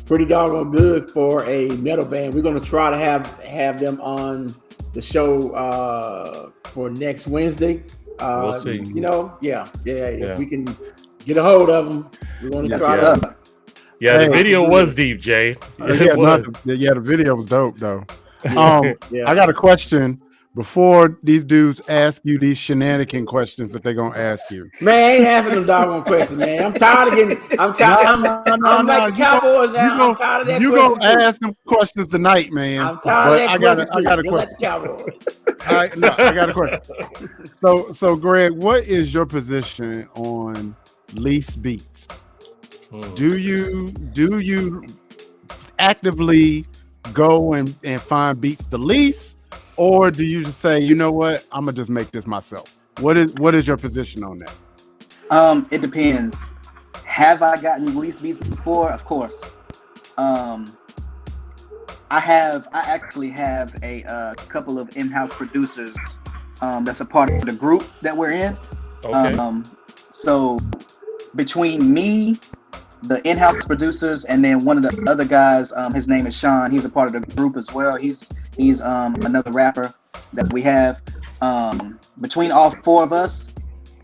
pretty doggone good for a metal band. We're gonna try to have them on the show for next Wednesday. We'll see. Yeah. If we can get a hold of them, we're gonna That's try what's to. up. Yeah, the Hey. video was deep, Jay. It was. The video was dope though. Yeah. I got a question before these dudes ask you these shenanigan questions that they're gonna ask you. Man, I ain't answering them doggone questions, man. I'm tired of getting. I'm like the Cowboys now. I'm tired of that. You question gonna too. ask them questions tonight, man. I'm tired of that I question. got a Just question. like the Cowboys. I got a question. So Greg, what is your position on lease beats? Do you actively go and find beats to lease, or do you just say, you know what, I'm gonna just make this myself? What is your position on that? It depends. Have I gotten lease beats before? Of course. I actually have a couple of in-house producers that's a part of the group that we're in. Okay. So between me, the in-house producers, and then one of the other guys, his name is Sean. He's a part of the group as well. He's another rapper that we have. Between all four of us,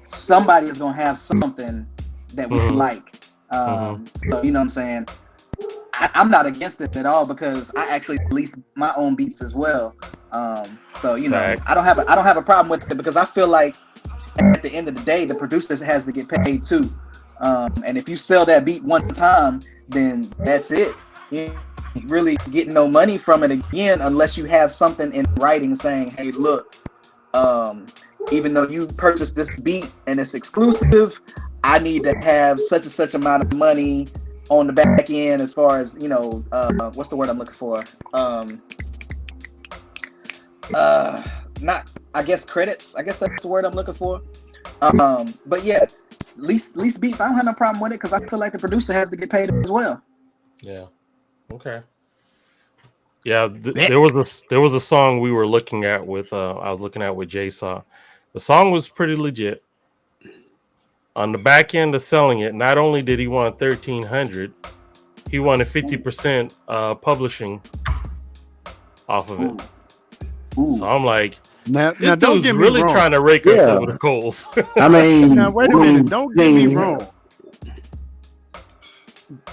somebody is gonna have something that we like. So you know what I'm saying? I'm not against it at all because I actually lease my own beats as well. So you know, Facts. I don't have a problem with it because I feel like at the end of the day, the producer has to get paid too. And if you sell that beat one time, then that's it. You ain't really getting no money from it again unless you have something in writing saying, hey, look, even though you purchased this beat and it's exclusive, I need to have such and such amount of money on the back end as far as, you know, what's the word I'm looking for? Not, I guess, credits. I guess that's the word I'm looking for. But yeah, least beats, I don't have no problem with it because I feel like the producer has to get paid as well. Yeah. Okay. Yeah, there was a song we were looking at with I was looking at with Jsaw. The song was pretty legit. On the back end of selling it, not only did he want $1,300, he wanted 50% publishing off of it. So I'm like, now this don't dude's get me really wrong. trying to rake us over the coals. I mean, Now wait a minute, don't get me wrong.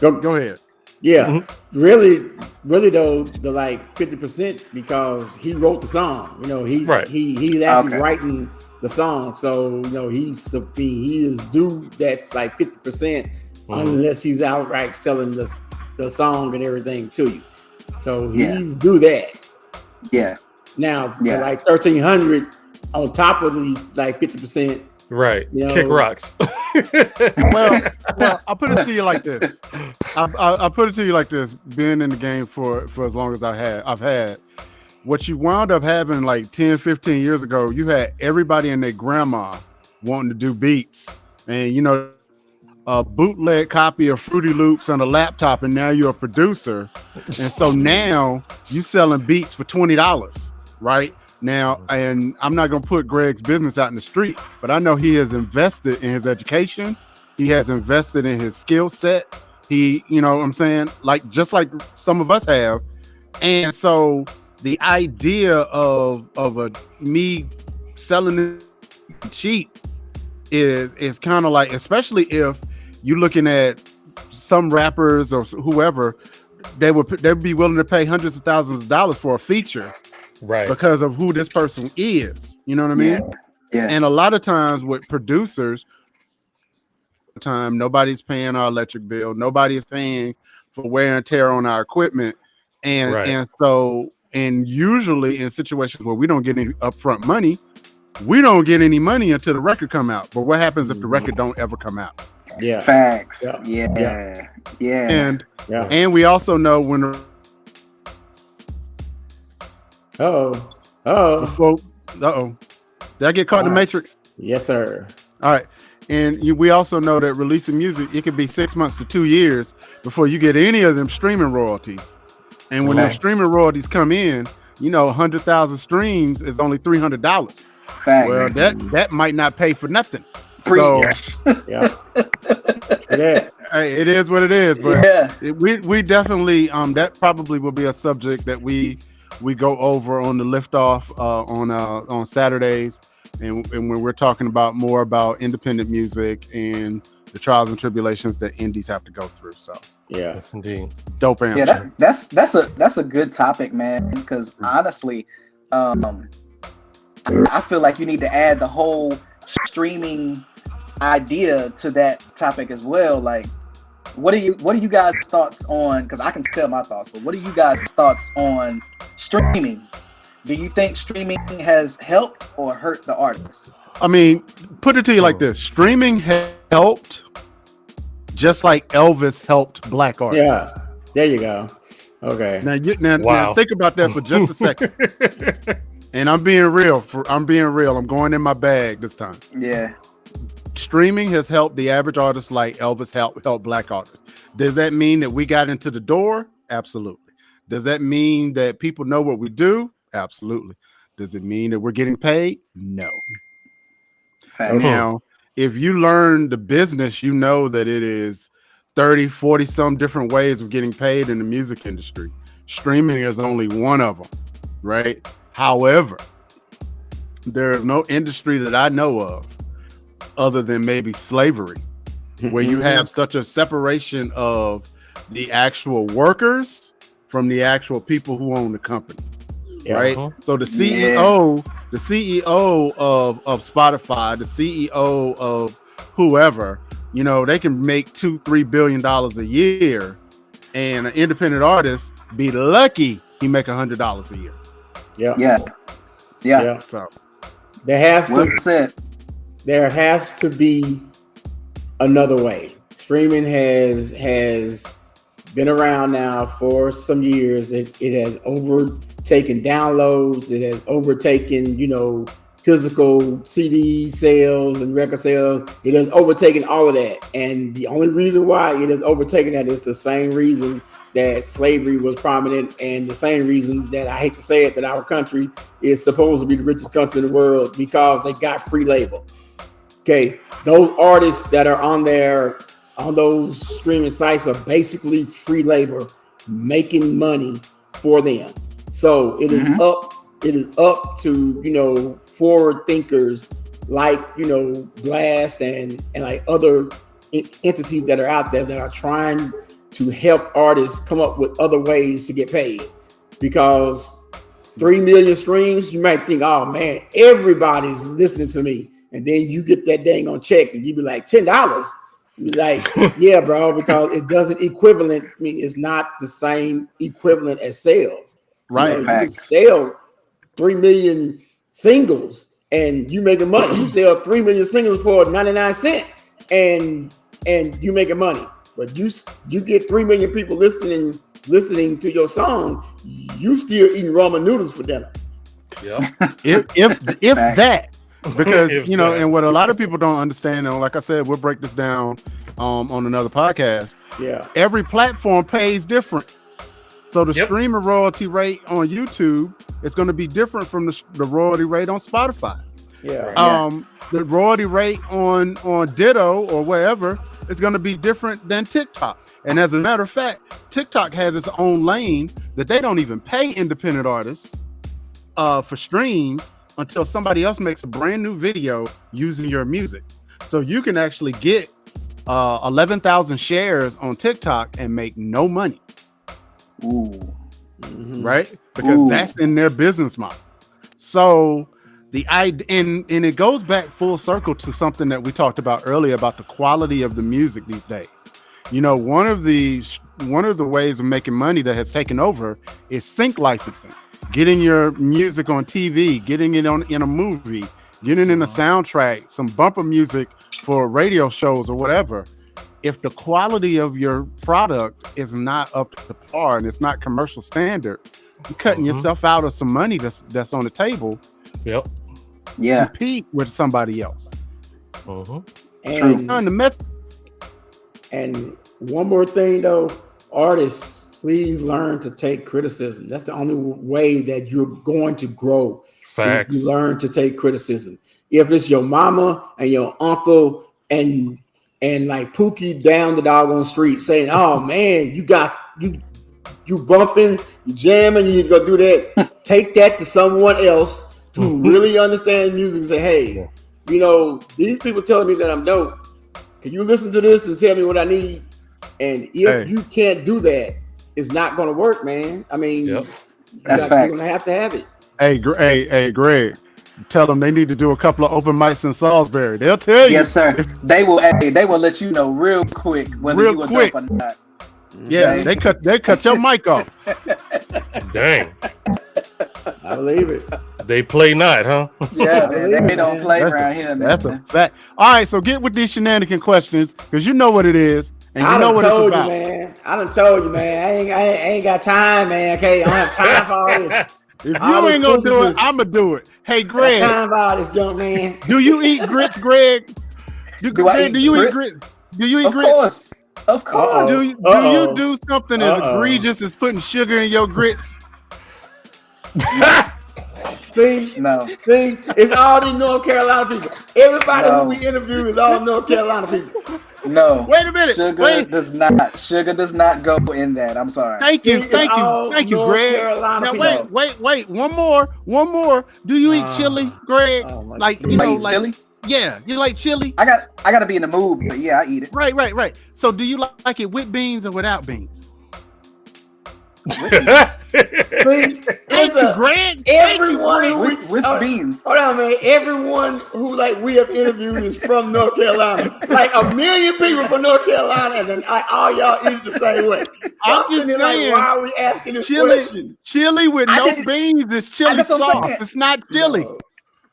Go ahead. Yeah, really though, the like 50% because he wrote the song. You know, he's actually writing the song, so you know he is due that like 50% unless he's outright selling the song and everything to you. So he's due that. Yeah. Now, like 1,300 on top of the like 50%. Right. You know, kick rocks. well, I'll put it to you like this. I'll put it to you like this. Being in the game for as long as I've had, what you wound up having like 10, 15 years ago, you had everybody and their grandma wanting to do beats. And, you know, a bootleg copy of Fruity Loops on a laptop, and now you're a producer. And so now you selling beats for $20, right? Now, and I'm not going to put Greg's business out in the street, but I know he has invested in his education. He has invested in his skill set. He, you know what I'm saying? Like, just like some of us have. And so the idea of me selling it cheap is kind of like, especially if you're looking at some rappers or whoever, they'd be willing to pay hundreds of thousands of dollars for a feature. Right. Because of who this person is. You know what I mean? Yeah. And a lot of times with producers, nobody's paying our electric bill. Nobody is paying for wear and tear on our equipment. And so usually in situations where we don't get any upfront money, we don't get any money until the record come out. But what happens if the record don't ever come out? Yeah. Facts. Yeah. And we also know when Did I get caught in the Matrix? Yes, sir. All right. And we also know that releasing music, it could be 6 months to 2 years before you get any of them streaming royalties. And when them streaming royalties come in, you know, 100,000 streams is only $300. Facts. Well, that might not pay for nothing. It is what it is. But we definitely that probably will be a subject that we go over on the liftoff on Saturdays, and when we're talking about more about independent music and the trials and tribulations that indies have to go through. So yes, indeed, dope answer. Yeah, that's a good topic, man. Because honestly, I feel like you need to add the whole streaming idea to that topic as well. Like, what are you guys' thoughts on? Because I can tell my thoughts, but what are you guys' thoughts on streaming? Do you think streaming has helped or hurt the artists? I mean, put it to you like this: streaming helped, just like Elvis helped black artists. Yeah, there you go. Okay. Now think about that for just a second. And I'm being real. I'm going in my bag this time. Yeah. Streaming has helped the average artist like Elvis helped black artists. Does that mean that we got into the door? Absolutely. Does that mean that people know what we do? Absolutely. Does it mean that we're getting paid? No. Now, if you learn the business, you know that it is 30, 40 some different ways of getting paid in the music industry. Streaming is only one of them, right? However, there is no industry that I know of other than maybe slavery, where you have such a separation of the actual workers from the actual people who own the company. Right. So the CEO of Spotify, the CEO of whoever, you know, they can make $2-3 billion a year, and an independent artist be lucky he make $100 a year. Yeah. So there has to be another way. Streaming has been around now for some years. It has overtaken downloads. It has overtaken, physical CD sales and record sales. It has overtaken all of that. And the only reason why it has overtaken that is the same reason that slavery was prominent, and the same reason that, I hate to say it, that our country is supposed to be the richest country in the world, because they got free labor. Okay, those artists that are on those streaming sites are basically free labor, making money for them. So it is up to, forward thinkers like, Blast and like other entities that are out there that are trying to help artists come up with other ways to get paid. Because 3 million streams, you might think, oh man, everybody's listening to me. And then you get that dang on check and you be like, $10. You be like, yeah, bro, because it doesn't equivalent. I mean, it's not the same equivalent as sales. Right. You can sell 3 million singles and you making money. You sell 3 million singles for 99 cents and you making money. But you get 3 million people listening to your song, you still eating ramen noodles for dinner. Yeah. if that. Because and what a lot of people don't understand, and like I said, we'll break this down on another podcast. Yeah. Every platform pays different. So the streamer royalty rate on YouTube is going to be different from the royalty rate on Spotify. Yeah. The royalty rate on Ditto or wherever is going to be different than TikTok. And as a matter of fact, TikTok has its own lane that they don't even pay independent artists for streams until somebody else makes a brand new video using your music. So you can actually get 11,000 shares on TikTok and make no money. Ooh. Right? Because that's in their business model. So and it goes back full circle to something that we talked about earlier about the quality of the music these days. One of the ways of making money that has taken over is sync licensing. Getting your music on TV, getting it in a movie, getting in a soundtrack, some bumper music for radio shows or whatever. If the quality of your product is not up to par and it's not commercial standard, you're cutting yourself out of some money that's on the table. Yep. Yeah. Compete with somebody else. And one more thing though, artists, please learn to take criticism. That's the only way that you're going to grow. Facts. You learn to take criticism. If it's your mama and your uncle and like Pookie down the doggone street saying, "Oh man, you bumping, you jamming, you need to go do that." Take that to someone else who really understands music and say, "Hey, these people telling me that I'm dope. Can you listen to this and tell me what I need?" And if you can't do that, it's not going to work, man. I mean, that's facts. You're going to have it. Hey, Greg. Tell them they need to do a couple of open mics in Salisbury. They'll tell you. Yes, sir. They will let you know real quick whether you are dope or not. Yeah, they cut your mic off. Dang. I believe it. They play not, huh? Yeah, they don't play around here, man. That's a fact. All right, so get with these shenanigan questions because you know what it is. And you know what it's about. I done told you, man. I ain't got time, man. Okay, I don't have time for all this. If you ain't gonna do it, I'm gonna do it. Hey, Greg. Time for all this junk, man. Do you eat grits, Greg? Do you eat grits? Do you eat grits? Of course. Do you do something as egregious as putting sugar in your grits? See, it's all these North Carolina people. Everybody who we interview is all North Carolina people. No. Wait a minute. Sugar does not go in that. I'm sorry. Thank you, Greg. Now wait. One more. Do you eat chili, Greg? Chili? Yeah, you like chili? I gotta be in the mood, but yeah, I eat it. Right. So do you like it with beans or without beans? Thank you, Greg. Everyone with beans. Hold on, man. Everyone who we have interviewed is from North Carolina. Like 1 million people from North Carolina, and then all y'all eat the same way. I'm just saying, why are we asking this question? Chili with no beans is chili sauce. It's not chili.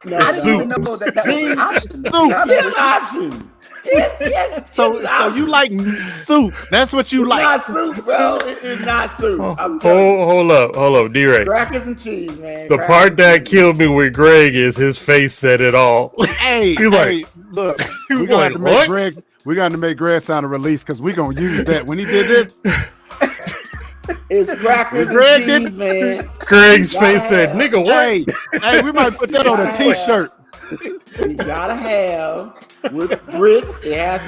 No, I didn't even know that was an option. It's an option. Yes. So you like soup? That's what you It's like. not soup, bro. It is not soup. Hold up, D-Ray. Crackers and cheese, man. The part that killed me with Greg is his face said it all. Hey, He's like, look, we're gonna have to make Greg. We're gonna make Greg sign a release because we're gonna use that when he did this. It's crackers and cheese, man. Greg's face said, "Nigga, what?" Hey, we might put that on a T-shirt. You gotta have with grits. It has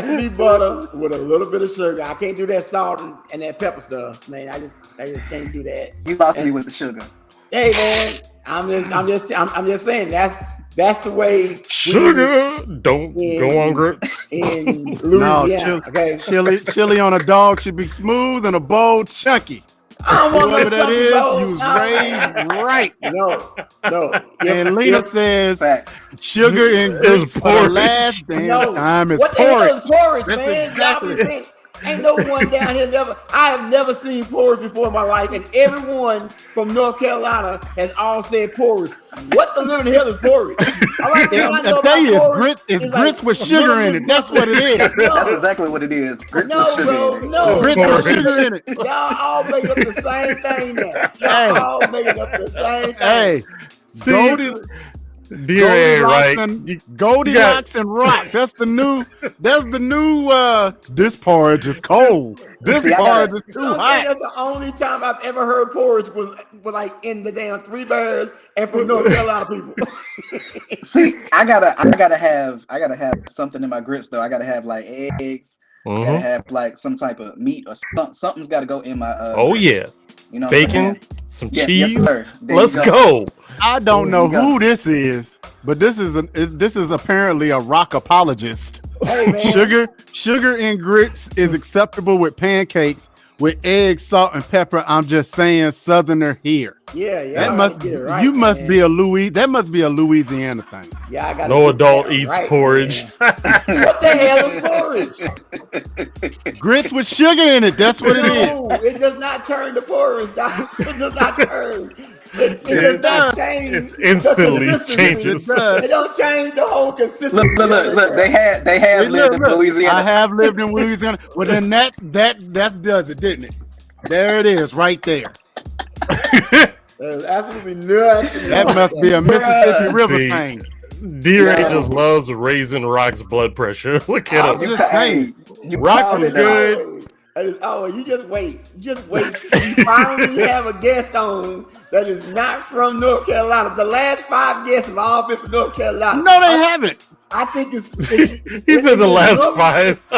to be butter with a little bit of sugar. I can't do that salt and that pepper stuff, man. I just can't do that. You lost me with the sugar. Hey, man, I'm just saying that's the way. Sugar, don't go on grits. In Louisiana, chili on a dog should be smooth and a bowl chunky. I don't want whatever no that is, bowl. you was raised right. No. And Lena says sugar and grits for the last damn time is what the hell is porridge. porridge, That's man? exactly Y'all ain't no one down here I have never seen porridge before in my life, and everyone from North Carolina has all said porridge. What the living hell is porridge? I tell you, it's grits with sugar in it. That's what it is. That's exactly what it is. Grits with sugar in it. No, grits with sugar in it. Y'all all make up the same thing now. Y'all all making up the same thing. Hey, Goldilocks and rocks. That's the new. This porridge is cold. This porridge is too hot. That's the only time I've ever heard porridge was like in the damn Three Bears and from North Carolina people. See, I gotta have something in my grits though. I gotta have like eggs. I gotta have like some type of meat or something's gotta go in my. Grits. You know, bacon, some cheese. Yes, sir. Let's go. I don't know who this is, but this is apparently a rock apologist. Hey, man. Sugar in grits is acceptable with pancakes with egg, salt, and pepper. I'm just saying, Southerner here. Yeah. That must be a Louisiana thing. Yeah, I got. No adult eats porridge. What the hell is porridge? Grits with sugar in it. That's what it is. No, it does not turn to porridge. It does not turn. It does not change. It instantly changes. It don't change the whole consistency. Look. They have lived in Louisiana. I have lived in Louisiana. Well, then that does it, didn't it? There it is, right there. There's absolutely nothing. That must be a Mississippi River thing. D-Ray just loves raising Rock's blood pressure. Look at him. Just saying. Rock was good. You just wait. You finally have a guest on that is not from North Carolina. The last 5 guests have all been from North Carolina. No, they haven't. I think it's He said the last 5.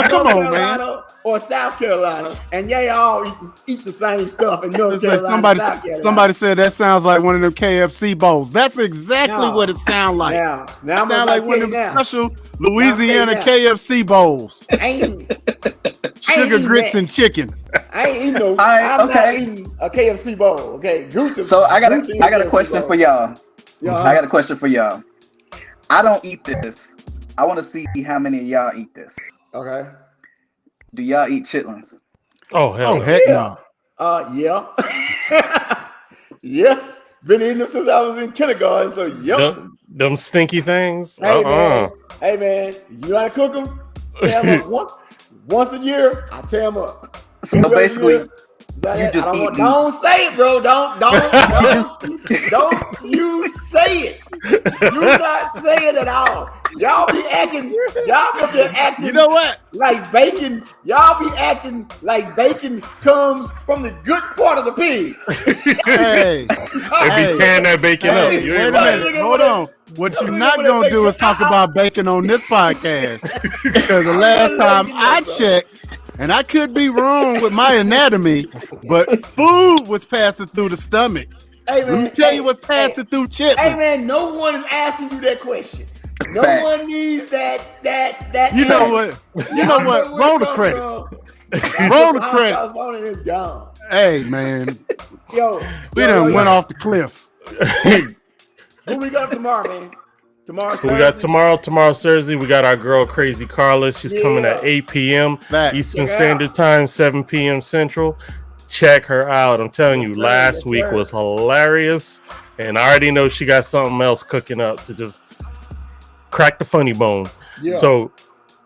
Come on, man. Or South Carolina, and they all eat the same stuff in North Carolina. Somebody said that sounds like one of them KFC bowls. That's exactly what it sounds like. Now it sounds like one of them special Louisiana KFC bowls. Sugar grits and chicken. I ain't eating I'm not eating a KFC bowl. Okay, Gucci. So I got a question for y'all. I got a question for y'all. I don't eat this. I want to see how many of y'all eat this. Okay. Do y'all eat chitlins? Oh, hell heck no. Yeah. Yes. Been eating them since I was in kindergarten. So, yep. Them stinky things? Hey, man. You know how to cook them? Tear them up once a year. I tear them up. So basically, you just eat. Don't say it, bro. Don't you say it. Do not say it at all. Y'all be acting. You know what? Like bacon. Y'all be acting like bacon comes from the good part of the pig. Hey, they be tearing that bacon up. Wait a minute. Hold on. What you're not gonna do is talk about bacon on this podcast, because the last time I checked, and I could be wrong with my anatomy, but food was passing through the stomach. Hey, man, let me tell you what's passing through chitlins. Hey man, no one is asking you that question. No one needs that. You know what? You know what? Roll the credits. Roll the credits. Gone. Hey man, we went off the cliff. Who we got tomorrow, man? Tomorrow's Thursday. We got our girl Crazy Carla. She's coming at 8 p.m. Eastern Standard Time, 7 p.m. Central. Check her out. I'm telling you, last week was hilarious, and I already know she got something else cooking up to just crack the funny bone. Yeah. So,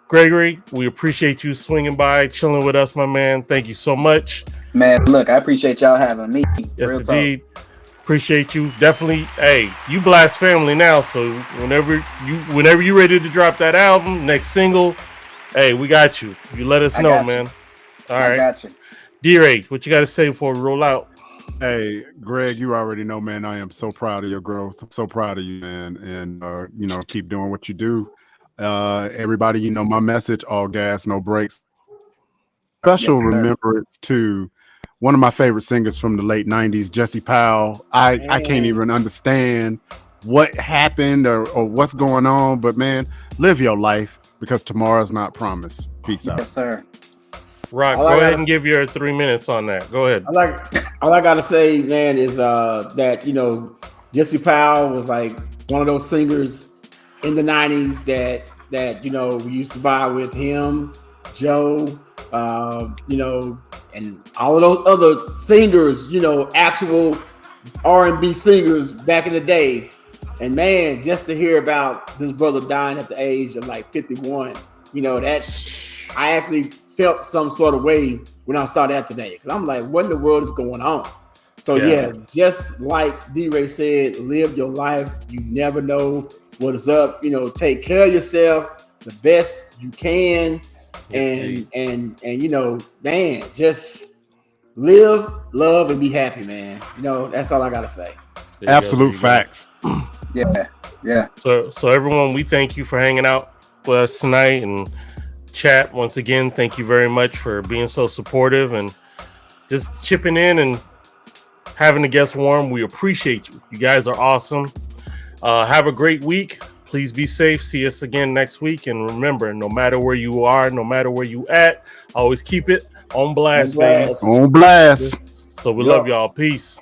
Gregory, we appreciate you swinging by, chilling with us, my man. Thank you so much. Man, look, I appreciate y'all having me. Yes, Real indeed. Appreciate you. Definitely. Hey, you Blast family now. So whenever you're ready to drop that album, next single, hey, we got you. You let us know, man. All right. I got you. D-Ray, what you got to say before we roll out? Hey, Greg, you already know, man. I am so proud of your growth. I'm so proud of you, man. And you know, keep doing what you do. Everybody, you know, my message: all gas, no brakes. Special remembrance to one of my favorite singers from the late '90s, Jesse Powell. I can't even understand what happened or what's going on, but man, live your life because tomorrow's not promised. Peace out. Yes, sir. Rock, go ahead and give your 3 minutes on that. Go ahead. All I gotta say, man, is that, you know, Jesse Powell was like one of those singers in the '90s that you know, we used to vibe with him, Joe, you know, and all of those other singers, you know, actual R&B singers back in the day. And man, just to hear about this brother dying at the age of like 51, you know, I actually felt some sort of way when I saw that today. Because I'm like, what in the world is going on? So yeah, just like D-Ray said, live your life. You never know what is up. You know, take care of yourself the best you can. And you know, man, just live, love, and be happy, man. You know, that's all I gotta say. Absolute facts. Yeah. So everyone, we thank you for hanging out with us tonight and chat. Once again, thank you very much for being so supportive and just chipping in and having the guests warm. We appreciate you. You guys are awesome. Have a great week. Please be safe. See us again next week. And remember, no matter where you are, no matter where you at, always keep it on blast, baby. On blast. So we love y'all. Peace.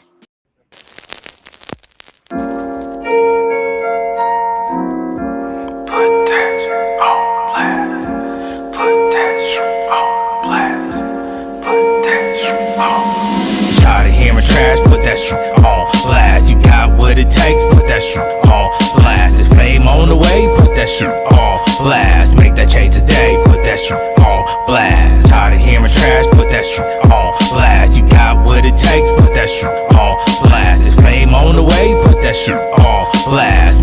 Tired of hearing trash, put that shit on blast. You got what it takes, put that shit on blast. If fame on the way, put that shit on blast. Make that change today, put that shit on blast. Tired of hearing trash, put that shit on blast. You got what it takes, put that shit on blast. If fame on the way, put that shit on blast.